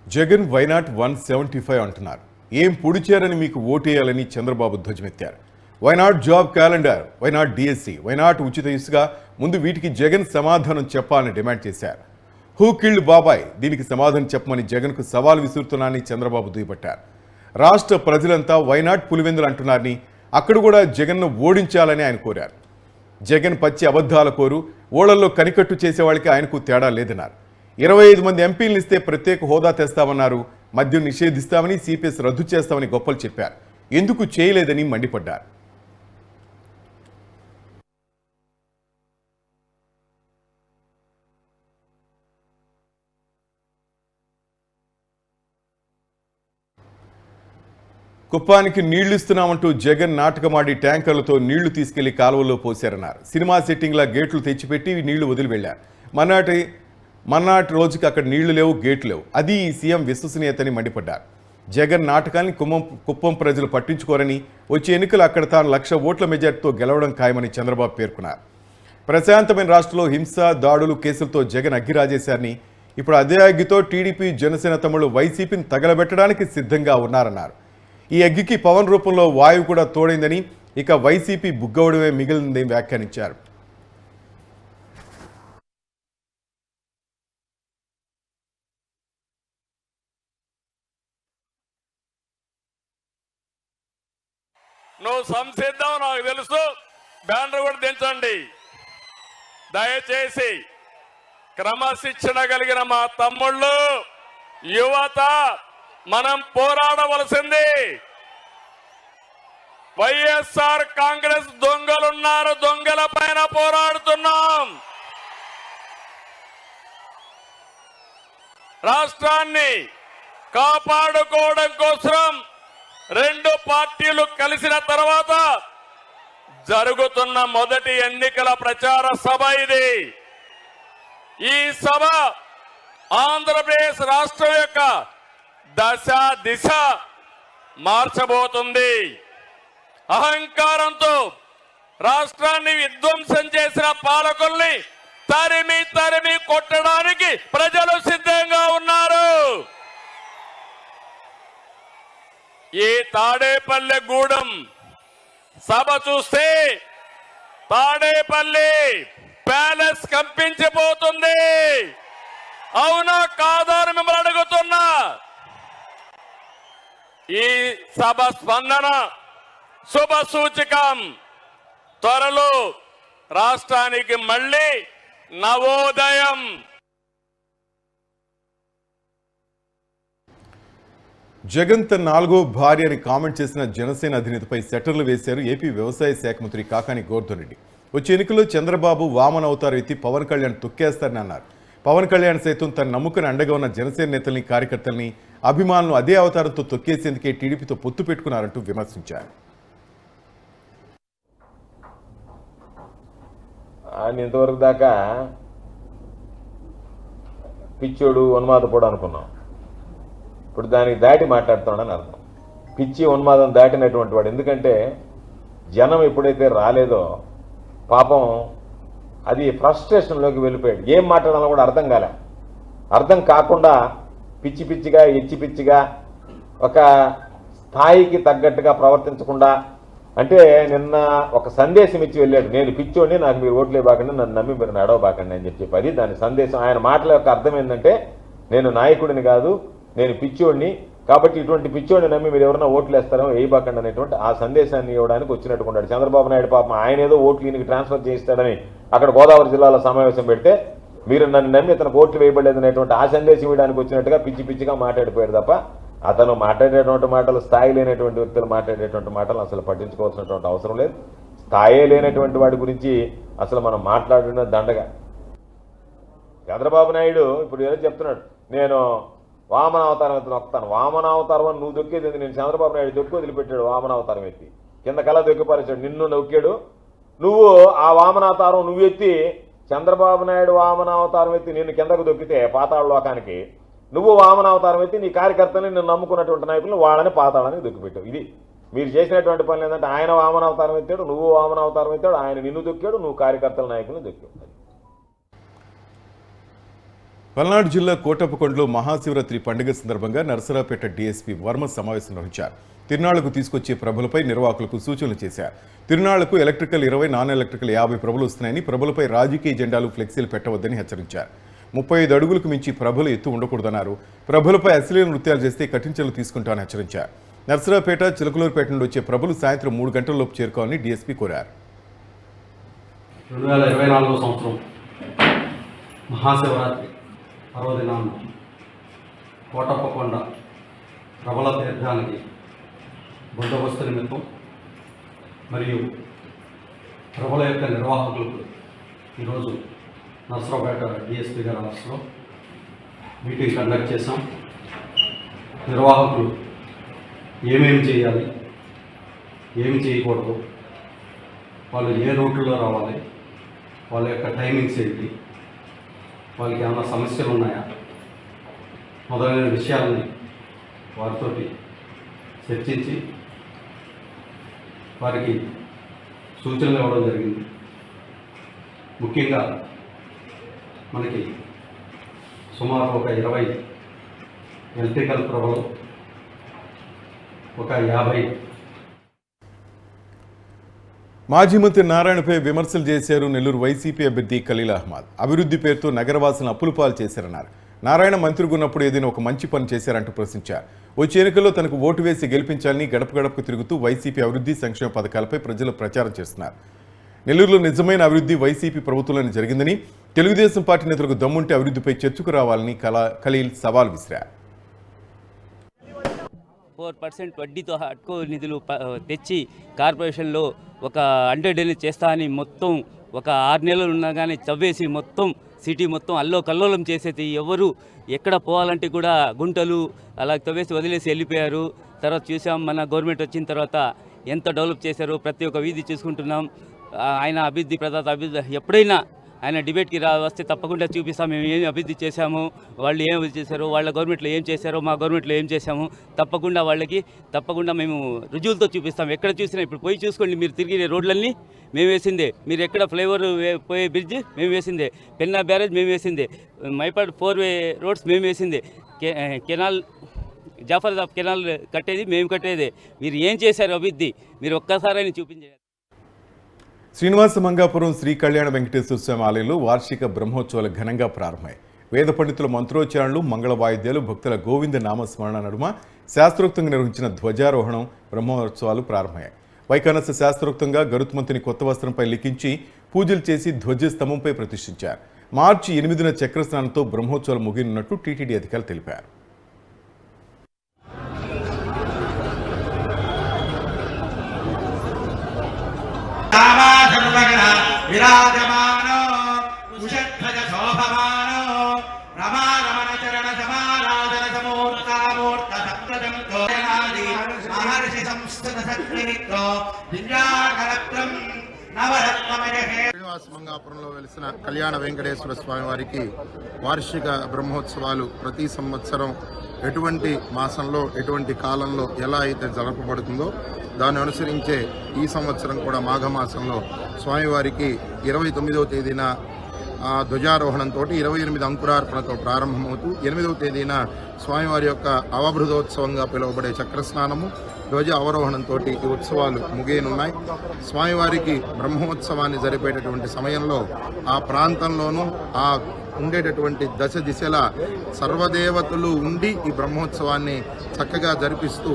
జగన్ వైనాట్ 175 అంటున్నారు. ఏం పొడిచారని మీకు ఓటేయాలని చంద్రబాబు ధ్వజమెత్తారు. Why not job calendar, why not DSC, why not ఉచిత ఇసుక, ముందు వీటికి జగన్ సమాధానం చెప్పాలని డిమాండ్ చేశారు. హూ కిల్డ్ బాబాయ్, దీనికి సమాధానం చెప్పమని జగన్కు సవాల్ విసురుతున్నానని చంద్రబాబు దుయ్యబట్టారు. రాష్ట్ర ప్రజలంతా వైనాట్ పులివెందులు అంటున్నారని, అక్కడ కూడా జగన్ను ఓడించాలని ఆయన కోరారు. జగన్ పచ్చి అబద్ధాల కోరు, ఓళ్లలో కనికట్టు చేసేవాళ్ళకి ఆయనకు తేడా లేదన్నారు. 25 మంది ఎంపీలను ఇస్తే ప్రత్యేక హోదా తెస్తామన్నారు. మద్యం నిషేధిస్తామని, సిపిఎస్ రద్దు చేస్తామని గొప్పలు చెప్పారు. ఎందుకు చేయలేదని మండిపడ్డారు. కుప్పానికి నీళ్లు ఇస్తున్నామంటూ జగన్ నాటకమాడి ట్యాంకర్లతో నీళ్లు తీసుకెళ్లి కాలువల్లో పోశారన్నారు. సినిమా సెట్టింగ్లా గేట్లు తెచ్చిపెట్టి నీళ్లు వదిలి వెళ్లారు. మన్నాటి రోజుకి అక్కడ నీళ్లు లేవు, గేట్లు లేవు. అది ఈ సీఎం విశ్వసనీయతని మండిపడ్డారు. జగన్ నాటకాన్ని కుప్పం ప్రజలు పట్టించుకోరని, వచ్చే ఎన్నికలు అక్కడ తాను 1,00,000 ఓట్ల మెజార్టీతో గెలవడం ఖాయమని చంద్రబాబు పేర్కొన్నారు. ప్రశాంతమైన రాష్ట్రంలో హింస, దాడులు, కేసులతో జగన్ అగ్గిరాజేశారని, ఇప్పుడు అదే అగ్గితో టీడీపీ, జనసేన తమ్ముళ్ళు వైసీపీని తగలబెట్టడానికి సిద్ధంగా ఉన్నారన్నారు. ఈ అగ్గికి పవన్ రూపంలో వాయువు కూడా తోడైందని, ఇక వైసీపీ బుగ్గవడమే మిగిలిందని వ్యాఖ్యానించారు. నువ్వు సంసిద్ధం నాకు తెలుసు, బ్యానర్ కూడా దించండి దయచేసి. క్రమశిక్షణ కలిగిన మా తమ్ముళ్ళు, యువత, మనం పోరాడవలసింది. వైఎస్ఆర్ కాంగ్రెస్ దొంగలున్నారు, దొంగల పైన పోరాడుతున్నాం. రాష్ట్రాన్ని కాపాడుకోవడం కోసం 2 పార్టీలు కలిసిన తర్వాత జరుగుతున్న మొదటి ఎన్నికల ప్రచార సభ ఇది. ఈ సభ ఆంధ్రప్రదేశ్ రాష్ట్రం యొక్క దశ దిశ మార్చబోతుంది. అహంకారంతో రాష్ట్రాన్ని విధ్వంసం చేసిన పాలకుల్ని తరిమి కొట్టడానికి ప్రజలు సిద్ధంగా ఉన్నారు. ఈ తాడేపల్లిగూడెం సభ చూస్తే తాడేపల్లి ప్యాలెస్ కంపించిపోతుంది. అవునా కాదా అని మిమ్మల్ని అడుగుతున్నా. ఈ సభ స్పందన శుభ సూచకం. త్వరలో రాష్ట్రానికి మళ్ళీ నవోదయం. జగన్ తన 4వ భార్య అని కామెంట్ చేసిన జనసేన అధినేతపై సెటర్లు వేశారు ఏపీ వ్యవసాయ శాఖ మంత్రి కాకాని గోవర్ధన్ రెడ్డి. వచ్చే ఎన్నికల్లో చంద్రబాబు వామన అవతారం ఎత్తి పవన్ కళ్యాణ్ తొక్కేస్తారని అన్నారు. పవన్ కళ్యాణ్ సైతం తన నమ్ముకుని అండగా ఉన్న జనసేన నేతల్ని, కార్యకర్తల్ని, అభిమానులు అదే అవతారంతో తొక్కేసేందుకే టీడీపీతో పొత్తు పెట్టుకున్నారంటూ విమర్శించారు. ఆయన ఇంతవరకు దాకా పిచ్చోడు, ఉన్మాదపోడు అనుకున్నాం. ఇప్పుడు దానికి దాటి మాట్లాడుతున్నాడని అర్థం. పిచ్చి, ఉన్మాదం దాటినటువంటి వాడు. ఎందుకంటే జనం ఎప్పుడైతే రాలేదో పాపం అది ఫ్రస్ట్రేషన్లోకి వెళ్ళిపోయాడు. ఏం మాట్లాడాలో కూడా అర్థం కాలే. అర్థం కాకుండా పిచ్చి పిచ్చిగా, ఎచ్చి పిచ్చిగా, ఒక స్థాయికి తగ్గట్టుగా ప్రవర్తించకుండా, అంటే నిన్న ఒక సందేశం ఇచ్చి వెళ్ళాడు. నేను పిచ్చోడిని, నాకు మీరు ఓట్లే బాకండి, నన్ను నమ్మి మీరు నడవబాకండి అని చెప్పి. అది దాని సందేశం. ఆయన మాటల యొక్క అర్థం ఏంటంటే, నేను నాయకుడిని కాదు, నేను పిచ్చోడిని, కాబట్టి ఇటువంటి పిచ్చోడిని నమ్మి మీరు ఎవరైనా ఓట్లు వేస్తారో వేయబాకండి అనేటువంటి ఆ సందేశాన్ని ఇవ్వడానికి వచ్చినట్టుకున్నాడు చంద్రబాబు నాయుడు. పాపం ఆయన ఏదో ఓట్లు ఈయనకి ట్రాన్స్ఫర్ చేయిస్తాడని అక్కడ గోదావరి జిల్లాలో సమావేశం పెడితే మీరు నన్ను నమ్మి ఇతనికి ఓట్లు వేయబడలేదు అనేటువంటి ఆ సందేశం ఇవ్వడానికి వచ్చినట్టుగా పిచ్చి పిచ్చిగా మాట్లాడిపోయాడు తప్ప అతను మాట్లాడేటువంటి మాటలు స్థాయి లేనటువంటి వ్యక్తులు మాట్లాడేటువంటి మాటలు అసలు పట్టించుకోవాల్సినటువంటి అవసరం లేదు. స్థాయే లేనటువంటి వాడి గురించి అసలు మనం మాట్లాడిన దండగా. చంద్రబాబు నాయుడు ఇప్పుడు ఏదో చెప్తున్నాడు, నేను వామనావతారం ఎత్తి నొక్కుతాను. వామనావతారం అని నువ్వు దొక్కేది, నేను చంద్రబాబు నాయుడు దొక్కి వదిలిపెట్టాడు. వామనావతారం ఎత్తి కింద కళ దొక్కిపరిచాడు, నిన్ను నొక్కాడు. నువ్వు ఆ వామనావతారం నువ్వు ఎత్తి చంద్రబాబు నాయుడు వామనావతారం ఎత్తి నిన్ను కిందకు దొక్కితే పాతాళ లోకానికి, నువ్వు వామనావతారం ఎత్తి నీ కార్యకర్తని నిన్ను నమ్ముకున్నటువంటి నాయకులను వాళ్ళని పాతాళానికి దొక్కిపెట్టావు. ఇది మీరు చేసినటువంటి పని ఏంటంటే ఆయన వామనావతారం ఎత్తాడు, నువ్వు వామనావతారం ఎత్తాడు, ఆయన నిన్ను దొక్కాడు, నువ్వు కార్యకర్తల నాయకులను దొక్కావు. పల్నాడు జిల్లా కోటప్పకొండలో మహాశివరాత్రి పండుగ సందర్భంగా నరసరావుపేట డీఎస్పీ వర్మ సమావేశం నిర్వహించారు. తిరునాళ్లకు తీసుకొచ్చే ప్రభులపై నిర్వాహకులకు సూచనలు చేశారు. తిరునాళ్లకు ఎలక్ట్రికల్ 20, నాన్ ఎలక్ట్రికల్ 50 ప్రభులు వస్తున్నాయని, ప్రభులపై రాజకీయ జెండాలు ఫ్లెక్సీలు పెట్టవద్దని హెచ్చరించారు. 35 అడుగులకు మించి ప్రభులు ఎత్తు ఉండకూడదన్నారు. ప్రభులపై అశ్లీల నృత్యాలు చేస్తే కఠిన చర్యలు తీసుకుంటామని హెచ్చరించారు. నరసరావుపేట, చిలకలూరుపేట నుండి వచ్చే ప్రభులు సాయంత్రం 3 గంటలలోపు చేరుకోవాలని డీఎస్పీ కోరారు. 2024 సంవత్సరం మహాశివరాత్రి పర్వదినాన్న కోటప్పకొండ ప్రబల తీర్థానికి బందోబస్తు నిమిత్తం మరియు ప్రబల యొక్క నిర్వాహకులకు ఈరోజు నరసరావుపేట డిఎస్పీ గారి ఆఫీస్లో మీటింగ్ కండక్ట్ చేశాం. నిర్వాహకులు ఏమేమి చేయాలి, ఏమి చేయకూడదు, వాళ్ళు ఏ రూట్లో రావాలి, వాళ్ళ యొక్క టైమింగ్స్ ఏంటి, వాళ్ళకి ఏమైనా సమస్యలు ఉన్నాయా, మొదలైన విషయాలని వారితో చర్చించి వారికి సూచనలు ఇవ్వడం జరిగింది. ముఖ్యంగా మనకి సుమారు ఒక 20 ఎలక్ట్రికల్ ప్రభలు, ఒక 50. మాజీ మంత్రి నారాయణపై విమర్శలు చేశారు నెల్లూరు వైసీపీ అభ్యర్థి ఖలీల్ అహ్మద్. అభివృద్ధి పేరుతో నగరవాసులను అప్పులు పాలు చేశారన్నారు. నారాయణ మంత్రిగా ఉన్నప్పుడు ఏదైనా ఒక మంచి పని చేశారంటూ ప్రశ్నించారు. వచ్చే ఎన్నికల్లో తనకు ఓటు వేసి గెలిపించాలని గడప గడపకు తిరుగుతూ వైసీపీ అభివృద్ధి సంక్షేమ పథకాలపై ప్రజలు ప్రచారం చేస్తున్నారు. నెల్లూరులో నిజమైన అభివృద్ధి వైసీపీ ప్రభుత్వంలోనే జరిగిందని, తెలుగుదేశం పార్టీ నేతలకు దమ్ముంటే అభివృద్ధిపై చర్చకు రావాలని ఖలీల్ సవాల్ విసిరారు. 4% వడ్డీతో అడ్కో నిధులు తెచ్చి కార్పొరేషన్లో ఒక 100 డేలు చేస్తా అని మొత్తం ఒక 6 నెలలు ఉన్నా కానీ చవ్వేసి మొత్తం సిటీ మొత్తం అల్లో కల్లోలం చేసేది. ఎవరు ఎక్కడ పోవాలంటే కూడా గుంటలు అలా తవ్వేసి వదిలేసి వెళ్ళిపోయారు. తర్వాత చూసాం మన గవర్నమెంట్ వచ్చిన తర్వాత ఎంత డెవలప్ చేశారో, ప్రతి ఒక్క వీధి చూసుకుంటున్నాం. ఆయన అభివృద్ధి ప్రదాత అభివృద్ధి. ఎప్పుడైనా ఆయన డిబేట్కి వస్తే తప్పకుండా చూపిస్తాం మేము ఏం అభివృద్ధి చేశాము, వాళ్ళు ఏం అభివృద్ధి చేశారో, వాళ్ళ గవర్నమెంట్లో ఏం చేశారో, మా గవర్నమెంట్లో ఏం చేశాము, తప్పకుండా మేము రుజువులతో చూపిస్తాం. ఎక్కడ చూసినా ఇప్పుడు పోయి చూసుకోండి, మీరు తిరిగి రోడ్లన్నీ మేము వేసిందే, మీరు ఎక్కడ ఫ్లైఓవర్ పోయే బ్రిడ్జ్ మేము వేసిందే, పెన్నా బ్యారేజ్ మేము వేసిందే, మైపాడ్ 4-వే రోడ్స్ మేము వేసిందే, కెనాల్ జాఫర్దాబ్ కెనాల్ కట్టేది మేము కట్టేదే. మీరు ఏం చేశారు అభివృద్ధి, మీరు ఒక్కసారి చూపించారు. శ్రీనివాస మంగాపురం శ్రీ కళ్యాణ వెంకటేశ్వర స్వామి ఆలయంలో వార్షిక బ్రహ్మోత్సవాలు ఘనంగా ప్రారంభమయ్యాయి. వేద పండితుల మంత్రోచ్చారణలు, మంగళ వాయిద్యాలు, భక్తుల గోవింద నామస్మరణ నడుమ శాస్త్రోక్తంగా నిర్వహించిన ధ్వజారోహణం బ్రహ్మోత్సవాలు ప్రారంభమయ్యాయి. వైఖానస శాస్త్రోక్తంగా గరుత్మంతుని కొత్త వస్త్రంపై లిఖించి పూజలు చేసి ధ్వజస్తంభంపై ప్రతిష్ఠించారు. మార్చి 8న చక్రస్నానంతో బ్రహ్మోత్సవాలు ముగినున్నట్టు టీటీడీ అధికారులు తెలిపారు. విరాజమానో ఉషధ్వజ శోభమానో రమారమణ చరణ సమారాధన సమూర్తామూర్త సప్తజం తోరణాది మహర్షి సంస్థిత సత్కరితో దివ్యాకరత్రం నవరత్నమయ. శ్రీనివాస మంగాపురంలో వెలిసిన కళ్యాణ వెంకటేశ్వర స్వామి వారికి వార్షిక బ్రహ్మోత్సవాలు ప్రతి సంవత్సరం ఎటువంటి మాసంలో, ఎటువంటి కాలంలో ఎలా అయితే జరపబడుతుందో దాన్ని అనుసరించే ఈ సంవత్సరం కూడా మాఘమాసంలో స్వామివారికి 29వ తేదీన ధ్వజారోహణంతో 28 అంకురార్పణతో ప్రారంభమవుతూ 8వ తేదీన స్వామివారి యొక్క అవబృధోత్సవంగా పిలువబడే చక్రస్నానము, ధ్వజ అవరోహణంతో ఈ ఉత్సవాలు ముగియనున్నాయి. స్వామివారికి బ్రహ్మోత్సవాన్ని జరిపేటటువంటి సమయంలో ఆ ప్రాంతంలోనూ ఆ ఉండేటటువంటి దశ దిశలా సర్వదేవతలు ఉండి ఈ బ్రహ్మోత్సవాన్ని చక్కగా జరిపిస్తూ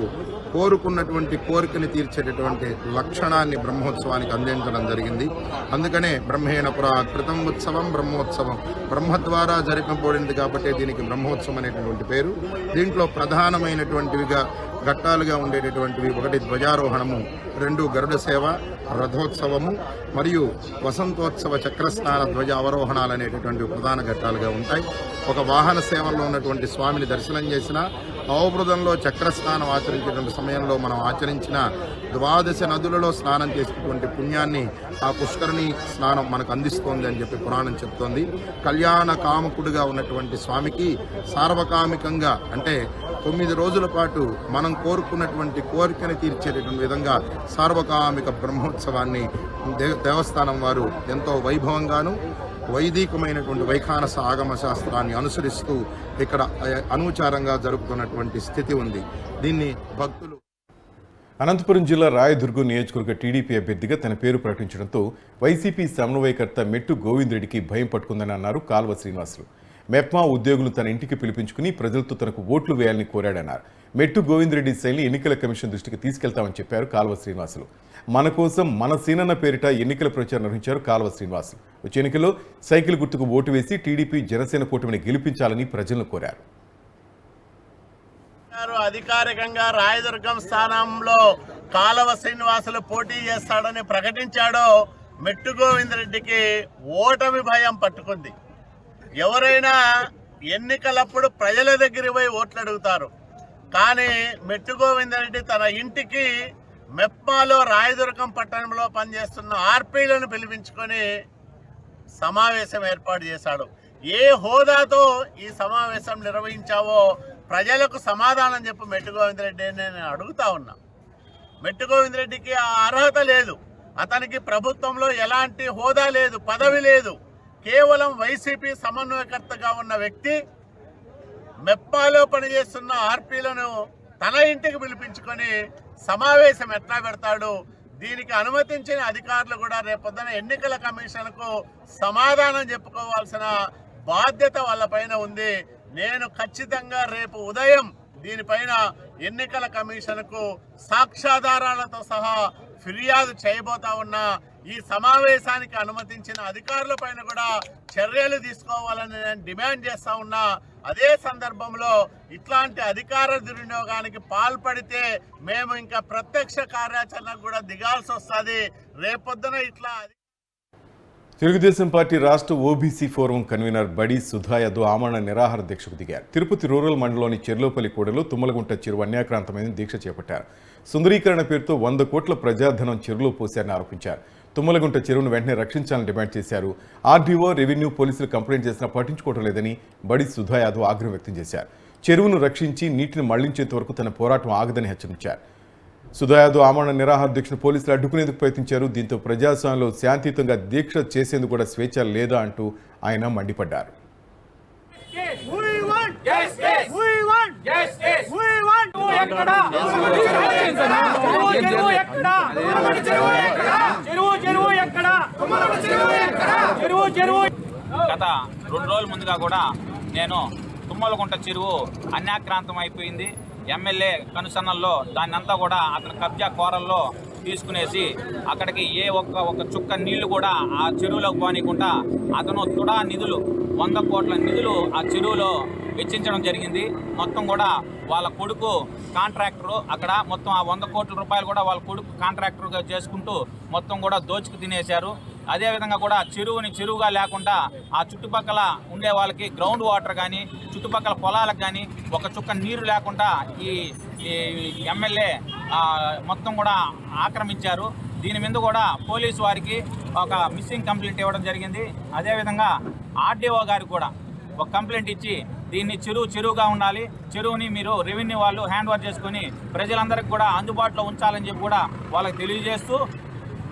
కోరుకున్నటువంటి కోరికని తీర్చేటటువంటి లక్షణాన్ని బ్రహ్మోత్సవానికి అందించడం జరిగింది. అందుకనే బ్రహ్మేణ పురా కృతం ఉత్సవం బ్రహ్మోత్సవం, బ్రహ్మ ద్వారా జరిపబడింది కాబట్టి దీనికి బ్రహ్మోత్సవం అనేటటువంటి పేరు. దీంట్లో ప్రధానమైనటువంటివిగా ఘట్టాలుగా ఉండేటటువంటివి 1 ధ్వజారోహణము, 2 గరుడ సేవ, రథోత్సవము మరియు వసంతోత్సవ చక్రస్నాన ధ్వజ అవరోహణాలు అనేటటువంటి ప్రధాన ఘట్టాలుగా ఉంటాయి. ఒక వాహన సేవల్లో ఉన్నటువంటి స్వామిని దర్శనం చేసిన అవబృదంలో చక్రస్నానం ఆచరించేటువంటి సమయంలో మనం ఆచరించిన 12 నదులలో స్నానం చేసినటువంటి పుణ్యాన్ని ఆ పుష్కరిణి స్నానం మనకు అందిస్తోంది అని చెప్పి పురాణం చెప్తోంది. కళ్యాణ కామకుడిగా ఉన్నటువంటి స్వామికి సార్వకామికంగా అంటే 9 రోజుల పాటు మనం కోరుకున్నటువంటి కోరికను తీర్చేటటువంటి విధంగా సార్వకామిక బ్రహ్మోత్సవాన్ని దేవస్థానం వారు ఎంతో వైభవంగాను వైదికమైనటువంటి వైఖానస ఆగమ శాస్త్రాన్ని అనుసరిస్తూ ఇక్కడ అనూచారంగా జరుపుతున్నటువంటి స్థితి ఉంది. దీన్ని భక్తులు అనంతపురం జిల్లా రాయదుర్గం నియోజకవర్గ టీడీపీ అభ్యర్థిగా తన పేరు ప్రకటించడంతో వైసీపీ సమన్వయకర్త మెట్టు గోవిందరెడ్డికి భయం పట్టుకుందని అన్నారు కాల్వ శ్రీనివాసులు. మెప్మా ఉద్యోగులు తన ఇంటికి పిలిపించుకుని ప్రజలతో తనకు ఓట్లు వేయాలని కోరాడన్నారు. మెట్టు గోవిందరెడ్డి శైలిని ఎన్నికల కమిషన్ దృష్టికి తీసుకెళ్తామని చెప్పారు కాల్వ శ్రీనివాసులు. మన కోసం మన సీనన్న పేరిట ఎన్నికల ప్రచారం నిర్వహించారు కాల్వ శ్రీనివాసులు. వచ్చే ఎన్నికల్లో సైకిల్ గుర్తుకు ఓటు వేసి టీడీపీ జనసేన కూటమిని గెలిపించాలని ప్రజలను కోరారు. అధికారికంగా రాయదుర్గం స్థానంలో కాలవ శ్రీనివాసులు పోటీ చేస్తాడని ప్రకటించాడో మెట్టు గోవిందరెడ్డికి ఓటమి భయం పట్టుకుంది. ఎవరైనా ఎన్నికలప్పుడు ప్రజల దగ్గర పోయి ఓట్లు అడుగుతారు, కానీ మెట్టు గోవిందరెడ్డి తన ఇంటికి మెప్మాలో రాయదుర్గం పట్టణంలో పనిచేస్తున్న ఆర్పీలను పిలిపించుకొని సమావేశం ఏర్పాటు చేశాడు. ఏ హోదాతో ఈ సమావేశం నిర్వహించావో ప్రజలకు సమాధానం చెప్పు మెట్టు గోవిందరెడ్డి నేను అడుగుతా ఉన్నా. మెట్టు గోవిందరెడ్డికి ఆ అర్హత లేదు, అతనికి ప్రభుత్వంలో ఎలాంటి హోదా లేదు, పదవి లేదు. కేవలం వైసీపీ సమన్వయకర్తగా ఉన్న వ్యక్తి మెప్పాలో పనిచేస్తున్న ఆర్పీలను తన ఇంటికి పిలిపించుకొని సమావేశం ఎట్లా పెడతాడు? దీనికి అనుమతించిన అధికారులు కూడా రేపొద్దున ఎన్నికల కమిషన్కు సమాధానం చెప్పుకోవాల్సిన బాధ్యత వాళ్ళపైన ఉంది. నేను ఖచ్చితంగా రేపు ఉదయం దీనిపైన ఎన్నికల కమిషన్కు సాక్ష్యాధారాలతో సహా ఫిర్యాదు చేయబోతా ఉన్నా. ఈ సమావేశానికి అనుమతించిన అధికారుల పైన కూడా చర్యలు తీసుకోవాలని నేను డిమాండ్ చేస్తా ఉన్నా. అదే సందర్భంలో ఇట్లాంటి అధికార దుర్వినియోగానికి పాల్పడితే మేము ఇంకా ప్రత్యక్ష కార్యాచరణకు కూడా దిగాల్సి వస్తుంది. రేపొద్దున ఇట్లా తెలుగుదేశం పార్టీ రాష్ట్ర ఓబీసీ ఫోరం కన్వీనర్ బడి సుధా యాదవ్ ఆమరణ నిరాహార దీక్షకు దిగారు. తిరుపతి రూరల్ మండలంలోని చెర్లోపల్లి కూడలో తుమ్మలగుంట చెరువు అన్యాక్రాంతమైన దీక్ష చేపట్టారు. సుందరీకరణ పేరుతో 100 కోట్ల ప్రజాధనం చెరువులో పోశారని ఆరోపించారు. తుమ్మలగుంట చెరువును వెంటనే రక్షించాలని డిమాండ్ చేశారు. ఆర్డీఓ, రెవెన్యూ, పోలీసులు కంప్లైంట్ చేసినా పట్టించుకోవడం లేదని బడి సుధా యాదవ్ ఆగ్రహం వ్యక్తం చేశారు. చెరువును రక్షించి నీటిని మళ్లించేంత వరకు తన పోరాటం ఆగదని హెచ్చరించారు. సుధా యాదవ్ ఆమరణ నిరాహార దీక్షను పోలీసులు అడ్డుకునేందుకు ప్రయత్నించారు. దీంతో ప్రజాస్వామ్యంలో శాంతియుతంగా దీక్ష చేసేందుకు కూడా స్వేచ్ఛ లేదా అంటూ ఆయన మండిపడ్డారు. గత 2 రోజుల ముందుగా కూడా నేను తుమ్మలగుంట చెరువు అన్యాక్రాంతం అయిపోయింది. ఎమ్మెల్యే కనుసన్నల్లో దాన్నంతా కూడా అతని కబ్జా కోరల్లో తీసుకునేసి అక్కడికి ఒక చుక్క నీళ్లు కూడా ఆ చెరువులోకి పోనీయకుండా అతను తుడా నిధులు 100 కోట్ల నిధులు ఆ చెరువులో వెచ్చించడం జరిగింది. మొత్తం కూడా వాళ్ళ కొడుకు కాంట్రాక్టరు అక్కడ మొత్తం ఆ 100 కోట్ల రూపాయలు కూడా వాళ్ళ కొడుకు కాంట్రాక్టర్గా చేసుకుంటూ మొత్తం కూడా దోచుకు తినేశారు. అదేవిధంగా కూడా చెరువుగా లేకుండా ఆ చుట్టుపక్కల ఉండే వాళ్ళకి గ్రౌండ్ వాటర్ కానీ చుట్టుపక్కల పొలాలకు కానీ ఒక చుక్క నీరు లేకుండా ఈ ఎమ్మెల్యే మొత్తం కూడా ఆక్రమించారు. దీని మీద కూడా పోలీసు వారికి ఒక మిస్సింగ్ కంప్లైంట్ ఇవ్వడం జరిగింది. అదేవిధంగా ఆర్డీఓ గారికి కూడా ఒక కంప్లైంట్ ఇచ్చి దీన్ని చెరువుగా ఉండాలి, చెరువుని మీరు రెవెన్యూ వాళ్ళు హ్యాండ్ ఓవర్ చేసుకొని ప్రజలందరికీ కూడా అందుబాటులో ఉంచాలని చెప్పి కూడా వాళ్ళకి తెలియజేస్తూ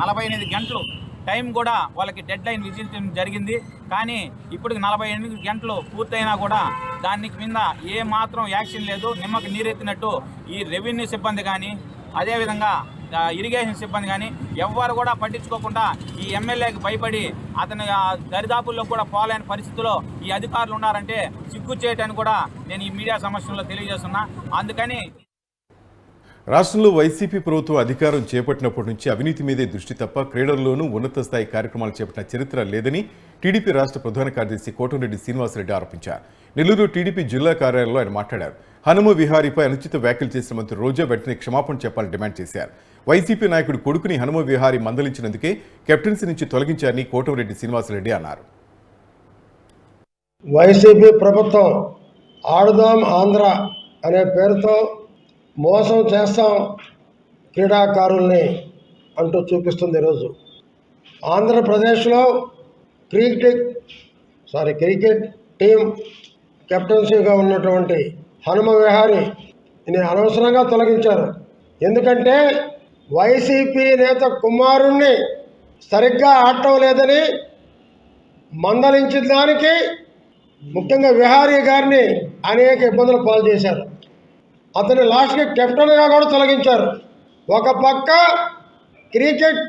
48 గంటలు టైం కూడా వాళ్ళకి డెడ్ లైన్ విధించడం జరిగింది. కానీ ఇప్పటికి 48 గంటలు పూర్తయినా కూడా దానికి మీద ఏ మాత్రం యాక్షన్ లేదు. నిమ్మకి నీరెత్తినట్టు ఈ రెవెన్యూ సిబ్బంది కానీ అదేవిధంగా ఇరిగేషన్ సిబ్బంది కానీ ఎవ్వరు కూడా పట్టించుకోకుండా ఈ ఎమ్మెల్యేకి భయపడి అతని దరిదాపుల్లో కూడా పోలేని పరిస్థితిలో ఈ అధికారులు ఉన్నారంటే సిగ్గు చేయటాన్ని కూడా నేను ఈ మీడియా సమక్షంలో తెలియజేస్తున్నా. అందుకని రాష్ట్రంలో వైసీపీ ప్రభుత్వం అధికారం చేపట్టినప్పటి నుంచి అవినీతి మీదే దృష్టి తప్ప క్రీడల్లోనూ ఉన్నత స్థాయి కార్యక్రమాలు చేపట్టిన చరిత్ర లేదని టీడీపీ రాష్ట్ర ప్రధాన కార్యదర్శి కోటంరెడ్డి శ్రీనివాసరెడ్డి ఆరోపించారు. నెల్లూరు టీడీపీ జిల్లా కార్యాలయంలో ఆయన మాట్లాడారు. హనుమ విహారీపై అనుచిత వ్యాఖ్యలు చేసిన మంత్రి రోజా వెంటనే క్షమాపణ చెప్పాలని డిమాండ్ చేశారు. వైసీపీ నాయకుడు కొడుకుని హనుమ విహారీ మందలించినందుకే కెప్టెన్సీ నుంచి తొలగించారని కోటంరెడ్డి శ్రీనివాసరెడ్డి అన్నారు. వైసీపీ ప్రభుత్వం ఆడుదాం ఆంధ్ర అనే పేరుతో మోసం చేస్తాం క్రీడాకారుల్ని అంటూ చూపిస్తుంది. ఈరోజు ఆంధ్రప్రదేశ్లో క్రికెట్ టీం కెప్టెన్సీగా ఉన్నటువంటి హనుమ విహారీని అనవసరంగా తొలగించారు. ఎందుకంటే వైసీపీ నేత కుమారుణ్ణి సరిగ్గా ఆడటం లేదని మందలించిన దానికి ముఖ్యంగా విహారీ గారిని అనేక ఇబ్బందులు పాలు చేశారు. అతని లాస్ట్కి కెప్టెన్గా కూడా తొలగించారు. ఒక పక్క క్రికెట్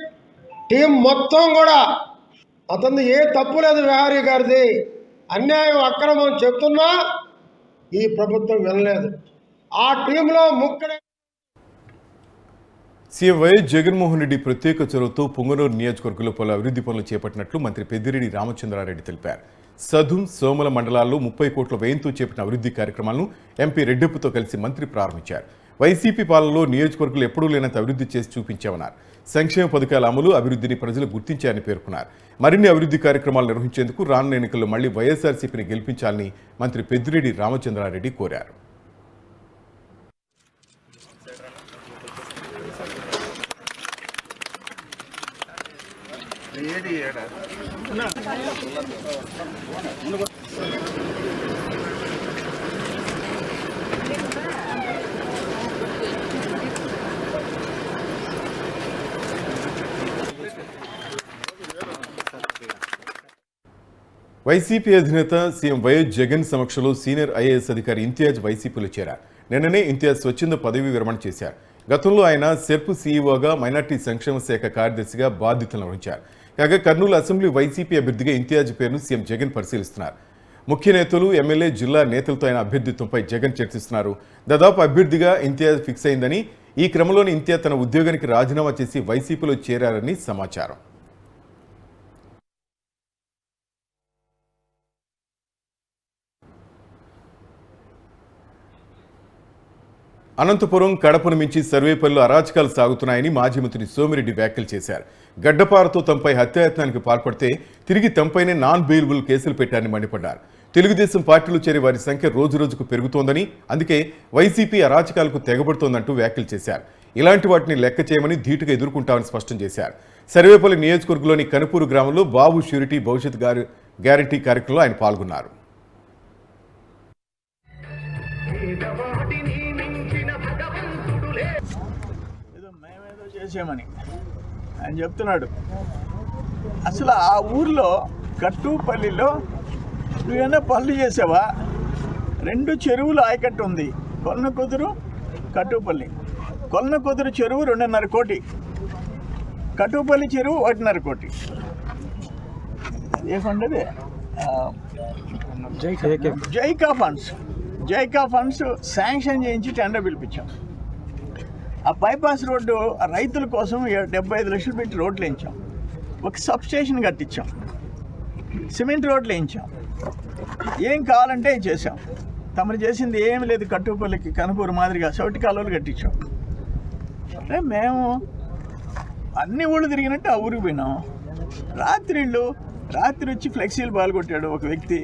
టీం మొత్తం కూడా అతనిది ఏ తప్పు లేదు, విహారీ గారిది అన్యాయం అక్రమం చెప్తున్నా ఈ ప్రభుత్వం వినలేదు. ఆ టీంలో సీఎం వైఎస్ జగన్మోహన్ రెడ్డి ప్రత్యేక చొరవతో పుంగనూరు నియోజకవర్గంలో పలు అభివృద్ధి పనులు చేపట్టినట్లు మంత్రి పెద్దిరెడ్డి రామచంద్రారెడ్డి తెలిపారు. సదుం సోమల మండలాల్లో 30 కోట్ల వ్యయంతో చేపట్టిన అభివృద్ధి కార్యక్రమాలను ఎంపీ రెడ్డెప్పుతో కలిసి మంత్రి ప్రారంభించారు. వైసీపీ పాలనలో నియోజకవర్గంలో ఎప్పుడూ లేనంత అభివృద్ధి చేసి చూపించామన్నారు. సంక్షేమ పథకాల అమలు అభివృద్ధిని ప్రజలు గుర్తించారని పేర్కొన్నారు. మరిన్ని అభివృద్ధి కార్యక్రమాలు నిర్వహించేందుకు రానున్న ఎన్నికల్లో మళ్లీ వైఎస్ఆర్సీపీని గెలిపించాలని మంత్రి పెద్దిరెడ్డి రామచంద్రారెడ్డి కోరారు. వైసీపీ అధినేత సీఎం వైఎస్ జగన్ సమక్షంలో సీనియర్ ఐఏఎస్ అధికారి ఇంతియాజ్ వైసీపీలో చేరారు. నిన్ననే ఇంతియాజ్ స్వచ్ఛంద పదవీ విరమణ చేశారు. గతంలో ఆయన సెర్ప్ సీఈఓగా మైనార్టీ సంక్షేమ శాఖ కార్యదర్శిగా బాధ్యతలు నిర్వహించారు. కాగా కర్నూలు అసెంబ్లీ వైసీపీ అభ్యర్థిగా ఇంతియాజ్ పేరును సీఎం జగన్ పరిశీలిస్తున్నారు. ముఖ్య నేతలు, ఎమ్మెల్యే, జిల్లా నేతలతో ఆయన అభ్యర్థిత్వంపై జగన్ చర్చిస్తున్నారు. దాదాపు అభ్యర్థిగా ఇంతియాజ్ ఫిక్స్ అయిందని, ఈ క్రమంలోనే ఇంతియాజ్ తన ఉద్యోగానికి రాజీనామా చేసి వైసీపీలో చేరారని సమాచారం. అనంతపురం, కడపను మించి సర్వేపల్లిలో అరాచకాలు సాగుతున్నాయని మాజీ మంత్రి సోమిరెడ్డి వ్యాఖ్యలు చేశారు. గడ్డపారతో తమపై హత్యాయత్నానికి పాల్పడితే తిరిగి తమపైనే నాన్ బెయిలబుల్ కేసులు పెట్టారని మండిపడ్డారు. తెలుగుదేశం పార్టీలో చేరే వారి సంఖ్య రోజురోజుకు పెరుగుతోందని, అందుకే వైసీపీ అరాచకాలకు తెగబడుతోందంటూ వ్యాఖ్యలు చేశారు. ఇలాంటి వాటిని లెక్క చేయమని ధీటుగా ఎదుర్కొంటామని స్పష్టం చేశారు. సర్వేపల్లి నియోజకవర్గంలోని కనుపూరు గ్రామంలో బాబు ష్యూరిటీ భవిష్యత్ గ్యారంటీ కార్యక్రమంలో ఆయన పాల్గొన్నారు. చేసామని ఆయన చెప్తున్నాడు. అసలు ఆ ఊర్లో కట్టుపల్లిలో నువ్వేనా పనులు చేసావా? 2 చెరువులు ఆయకట్టు ఉంది, కొలన కుదురు, కట్టుపల్లి. కొలన కుదురు చెరువు 2.5 కోటి, కట్టుపల్లి చెరువు 1.5 కోటి. ఏ ఫండ్ అది? జైకా ఫండ్స్ శాంక్షన్ చేయించి టెండర్ పిలిపించాం. ఆ బైపాస్ రోడ్డు రైతుల కోసం 75 లక్షలు పెట్టి రోడ్లు వేయించాం. ఒక సబ్స్టేషన్ కట్టించాం, సిమెంట్ రోడ్లు వేయించాం. ఏం కావాలంటే చేసాం. తమరు చేసింది ఏమి లేదు. కట్టుపల్లికి కనుపూరు మాదిరిగా చౌటి కాలువలు కట్టించాం. అంటే మేము అన్ని ఊళ్ళు తిరిగినట్టు ఆ ఊరికి పోయినాం. రాత్రి వచ్చి ఫ్లెక్సీలు పాల్గొట్టాడు ఒక వ్యక్తి.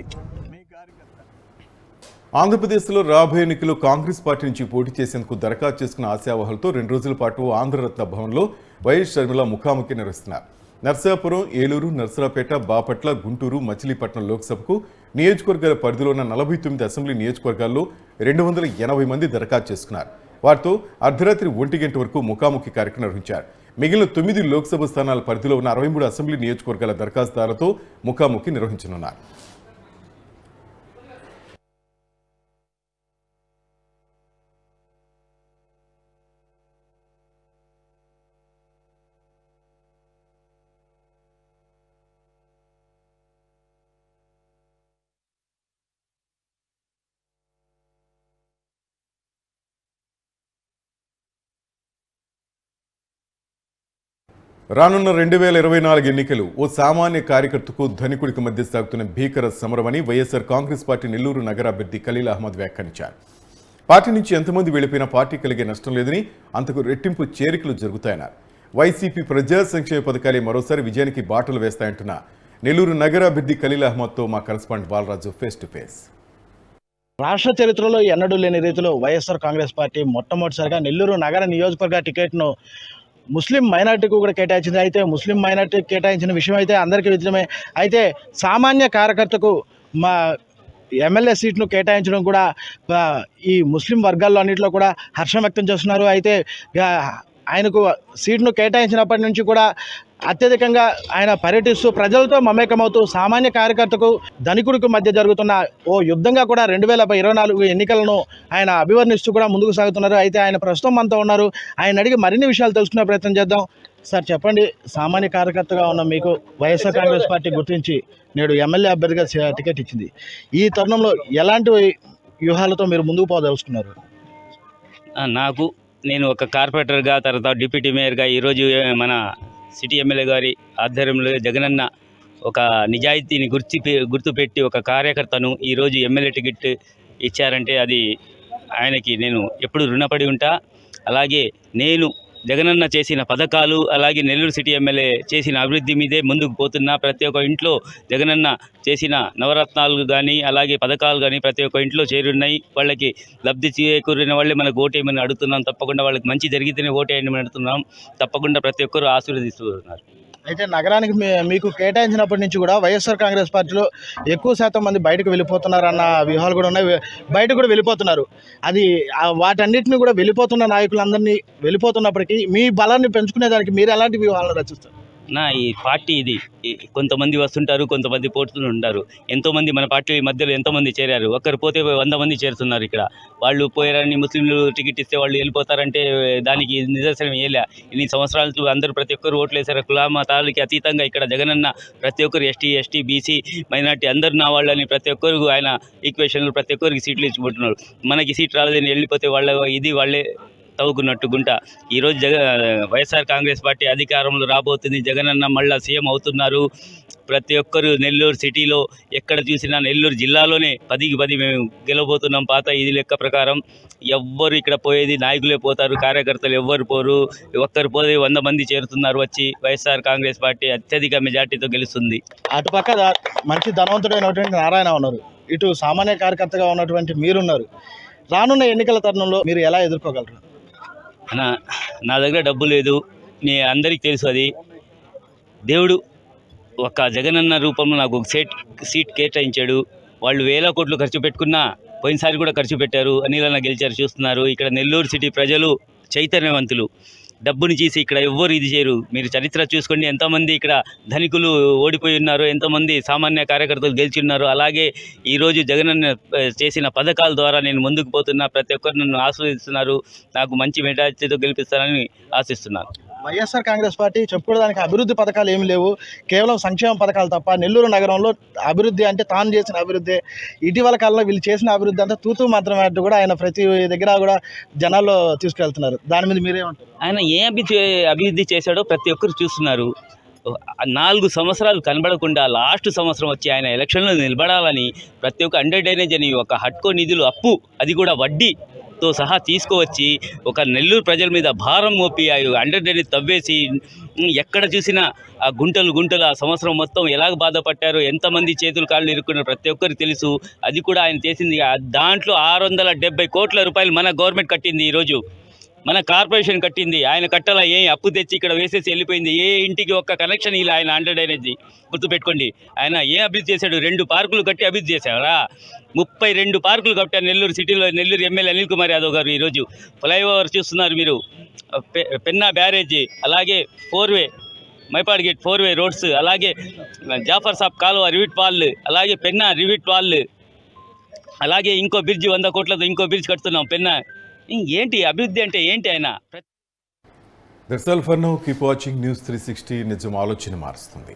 ఆంధ్రప్రదేశ్లో రాబోయే ఎన్నికల్లో కాంగ్రెస్ పార్టీ నుంచి పోటీ చేసేందుకు దరఖాస్తు చేసుకున్న ఆశావహులతో 2 రోజుల పాటు ఆంధ్రరత్న భవన్లో వైఎస్ షర్మిల ముఖాముఖి నిర్వహిస్తున్నారు. నర్సాపురం, ఏలూరు, నర్సరాపేట, బాపట్ల, గుంటూరు, మచిలీపట్నం లోక్సభకు నియోజకవర్గాల పరిధిలో ఉన్న 49 అసెంబ్లీ నియోజకవర్గాల్లో 280 మంది దరఖాస్తు చేసుకున్నారు. వారితో అర్ధరాత్రి 1 గంట వరకు ముఖాముఖి కార్యక్రమం నిర్వహించారు. మిగిలిన 9 లోక్సభ స్థానాల పరిధిలో ఉన్న 63 అసెంబ్లీ నియోజకవర్గాల దరఖాస్తుదారులతో ముఖాముఖి నిర్వహించనున్నారు. రానున్న 2024 ఎన్నికలు ఓ సామాన్య కార్యకర్తకు ధనికుడికి మధ్య సాగుతున్న భీకర సమరమని వైఎస్ఆర్ కాంగ్రెస్ పార్టీ నెల్లూరు నగర అభ్యర్థి ఖలీల్ అహ్మద్ వ్యాఖ్యానించారు. పార్టీ నుంచి ఎంతమంది వెళ్లిపోయినా పార్టీ కలిగే నష్టం లేదని, అంతకు రెట్టింపు చేరికలు జరుగుతాయన్నారు. వైసీపీ ప్రజా సంక్షేమ పథకాలే మరోసారి విజయానికి బాటలు వేస్తాయంటున్న నెల్లూరు నగర అభ్యర్థి ఖలీల్ అహ్మద్తో మా correspondent Balaraju face to face. రాష్ట్ర చరిత్రలో ఎన్నడూ లేని రీతిలో వైఎస్ఆర్ కాంగ్రెస్ పార్టీ మొట్టమొదటిసారిగా నెల్లూరు నగర నియోజకవర్గ టికెట్ను ముస్లిం మైనార్టీకి కూడా కేటాయించింది. అయితే ముస్లిం మైనార్టీకి కేటాయించిన విషయం అయితే అందరికీ విదితమే. అయితే సామాన్య కార్యకర్తకు మా ఎమ్మెల్యే సీట్ను కేటాయించడం కూడా ఈ ముస్లిం వర్గాల్లో అన్నింటిలో కూడా హర్షం వ్యక్తం చేస్తున్నారు. అయితే ఆయనకు సీట్ను కేటాయించినప్పటి నుంచి కూడా అత్యధికంగా ఆయన పర్యటిస్తూ ప్రజలతో మమేకమవుతూ సామాన్య కార్యకర్తకు ధనికుడికి మధ్య జరుగుతున్న ఓ యుద్ధంగా కూడా 2024 ఎన్నికలను ఆయన అభివర్ణిస్తూ కూడా ముందుకు సాగుతున్నారు. అయితే ఆయన ప్రస్తుతం మనతో ఉన్నారు. ఆయన అడిగి మరిన్ని విషయాలు తెలుసుకునే ప్రయత్నం చేద్దాం. సార్ చెప్పండి, సామాన్య కార్యకర్తగా ఉన్న మీకు వైఎస్ఆర్ కాంగ్రెస్ పార్టీ గుర్తించి నేడు ఎమ్మెల్యే అభ్యర్థిగా టికెట్ ఇచ్చింది. ఈ తరుణంలో ఎలాంటి వ్యూహాలతో మీరు ముందుకు పోదలుచుకున్నారు? నేను ఒక కార్పొరేటర్గా, తర్వాత డిప్యూటీ మేయర్గా ఈరోజు మన సిటీ ఎమ్మెల్యే గారి ఆధ్వర్యంలో జగనన్న ఒక నిజాయితీని గుర్తుపెట్టి ఒక కార్యకర్తను ఈరోజు ఎమ్మెల్యే టికెట్ ఇచ్చారంటే అది ఆయనకి నేను ఎప్పుడు రుణపడి ఉంటా. అలాగే నేను జగనన్న చేసిన పథకాలు, అలాగే నెల్లూరు సిటీ ఎమ్మెల్యే చేసిన అభివృద్ధి మీదే ముందుకు పోతున్నా. ప్రతి ఒక్క ఇంట్లో జగనన్న చేసిన నవరత్నాలు కానీ, అలాగే పథకాలు కానీ ప్రతి ఒక్క ఇంట్లో చేరున్నాయి. వాళ్ళకి లబ్ధి చేకూరిన వాళ్ళే మనకు ఓటేయమని అడుగుతున్నాం. తప్పకుండా వాళ్ళకి మంచి జరిగితేనే ఓటేయమని అడుగుతున్నాం. తప్పకుండా ప్రతి ఒక్కరూ ఆశీర్వదిస్తున్నారు. అయితే నగరానికి మీకు కేటాయించినప్పటి నుంచి కూడా వైఎస్ఆర్ కాంగ్రెస్ పార్టీలో ఎక్కువ శాతం మంది బయటకు వెళ్ళిపోతున్నారు అన్న వ్యూహాలు కూడా ఉన్నాయి. బయటకు కూడా వెళ్ళిపోతున్నారు. అది వాటన్నిటిని కూడా వెళ్ళిపోతున్న నాయకులందరినీ వెళ్ళిపోతున్నప్పటికీ మీ బలాన్ని పెంచుకునేదానికి మీరు ఎలాంటి వ్యూహాలను రచిస్తారు? ఈ పార్టీ ఇది కొంతమంది వస్తుంటారు, కొంతమంది పోతుంటారు. ఎంతోమంది మన పార్టీ మధ్యలో ఎంతోమంది చేరారు. ఒక్కరు పోతే 100 మంది చేరుతున్నారు. ఇక్కడ వాళ్ళు పోయారని ముస్లింలు టికెట్ ఇస్తే వాళ్ళు వెళ్ళిపోతారంటే దానికి నిదర్శనం ఏలే. ఇన్ని సంవత్సరాలు అందరూ ప్రతి ఒక్కరు ఓట్లు వేశారు. కుల మతాలకి అతీతంగా ఇక్కడ జగనన్న ప్రతి ఒక్కరు ఎస్టీ బీసీ మైనార్టీ అందరు నా వాళ్ళని ప్రతి ఒక్కరు ఆయన ఈక్వేషన్లు ప్రతి ఒక్కరికి సీట్లు ఇచ్చిపోతున్నారు. మనకి సీట్ రాలేదని వెళ్ళిపోతే వాళ్ళే తవ్వుకున్నట్టు గుంట. ఈరోజు వైఎస్ఆర్ కాంగ్రెస్ పార్టీ అధికారంలో రాబోతుంది. జగనన్న మళ్ళా సీఎం అవుతున్నారు. ప్రతి ఒక్కరు నెల్లూరు సిటీలో ఎక్కడ చూసినా నెల్లూరు జిల్లాలోనే 10కి 10 మేము గెలవబోతున్నాం. పాత ఇది లెక్క ప్రకారం ఎవ్వరు ఇక్కడ పోయేది నాయకులే పోతారు, కార్యకర్తలు ఎవ్వరు పోరు. ఒక్కరు పోతే 100 మంది చేరుతున్నారు. వచ్చి వైఎస్ఆర్ కాంగ్రెస్ పార్టీ అత్యధిక మెజార్టీతో గెలుస్తుంది. అటుపక్క మంచి ధనవంతుడైనటువంటి నారాయణ ఉన్నారు, ఇటు సామాన్య కార్యకర్తగా ఉన్నటువంటి మీరున్నారు. రానున్న ఎన్నికల తరుణంలో మీరు ఎలా ఎదుర్కోగలరు? నా దగ్గర డబ్బు లేదు, అందరికీ తెలుసు. అది దేవుడు ఒక జగనన్న రూపంలో నాకు ఒక సీట్ కేటాయించాడు. వాళ్ళు 1000 కోట్లు ఖర్చు పెట్టుకున్నా పోయినసారి కూడా ఖర్చు పెట్టారు. అనిలన్న గెలిచారు, చూస్తున్నారు. ఇక్కడ నెల్లూరు సిటీ ప్రజలు చైతన్యవంతులు. డబ్బుని చేసి ఇక్కడ ఎవ్వరు ఇది చేయరు. మీరు చరిత్ర చూసుకోండి, ఎంతోమంది ఇక్కడ ధనికులు ఓడిపోయి ఉన్నారు, ఎంతోమంది సామాన్య కార్యకర్తలు గెలిచి ఉన్నారు. అలాగే ఈరోజు జగనన్న చేసిన పథకాల ద్వారా నేను ముందుకు పోతున్నా. ప్రతి ఒక్కరు నన్ను ఆస్వాదిస్తున్నారు. నాకు మంచి మెజార్టీతో గెలిపిస్తారని ఆశిస్తున్నాను. వైఎస్ఆర్ కాంగ్రెస్ పార్టీ చెప్పుకోవడానికి అభివృద్ధి పథకాలు ఏమి లేవు, కేవలం సంక్షేమ పథకాలు తప్ప. నెల్లూరు నగరంలో అభివృద్ధి అంటే తాను చేసిన అభివృద్ధి, ఇటీవల కాలంలో వీళ్ళు చేసిన అభివృద్ధి అంతా తూతూ మాత్రమే అంటూ కూడా ఆయన ప్రతి దగ్గర కూడా జనాల్లో తీసుకెళ్తున్నారు. దాని మీద మీరేమంటారు? ఆయన ఏ అభివృద్ధి చేశాడో ప్రతి ఒక్కరు చూస్తున్నారు. 4 సంవత్సరాలు కనబడకుండా లాస్ట్ సంవత్సరం వచ్చి ఆయన ఎలక్షన్లో నిలబడాలని ప్రతి ఒక్క అండర్ డ్రైనేజ్ అని ఒక హట్కో నిధులు అప్పు, అది కూడా వడ్డీతో సహా తీసుకువచ్చి ఒక నెల్లూరు ప్రజల మీద భారం మోపి అండర్ డ్రైనేజ్ తవ్వేసి ఎక్కడ చూసినా ఆ గుంటలు ఆ సంవత్సరం మొత్తం ఎలాగ బాధపడ్డారో, ఎంతమంది చేతులు కాళ్ళు ఇరుక్కున్నారో ప్రతి ఒక్కరికి తెలుసు. అది కూడా ఆయన చేసింది. దాంట్లో 670 కోట్ల రూపాయలు మన గవర్నమెంట్ కట్టింది. ఈరోజు మన కార్పొరేషన్ కట్టింది. ఆయన కట్టాల అప్పు తెచ్చి ఇక్కడ వేసేసి వెళ్ళిపోయింది. ఏ ఇంటికి ఒక్క కనెక్షన్ ఇలా ఆయన అండర్ డ్రైనేజ్ గుర్తుపెట్టుకోండి. ఆయన అభివృద్ధి చేశాడు? 2 పార్కులు కట్టి అభివృద్ధి చేశారా? 32 పార్కులు కట్టారు నెల్లూరు సిటీలో. నెల్లూరు ఎమ్మెల్యే అనిల్ కుమార్ యాదవ్ గారు. ఈరోజు ఫ్లైఓవర్ చూస్తున్నారు మీరు, పెన్నా బ్యారేజీ, అలాగే 4-వే మైపాడ్ గేట్ 4-వే రోడ్స్, అలాగే జాఫర్ సాబ్ కాలువ రివిట్ వాల్, అలాగే పెన్నా రివిట్ వాల్, అలాగే ఇంకో బ్రిడ్జ్ 100 కోట్లతో ఇంకో బ్రిడ్జ్ కడుతున్నాం పెన్నా. ఏంటి అభివృద్ధి అంటే ఏంటి? ఆయన that's all for now. Keep watching news 360. నిజం ఆలోచన మారుస్తుంది.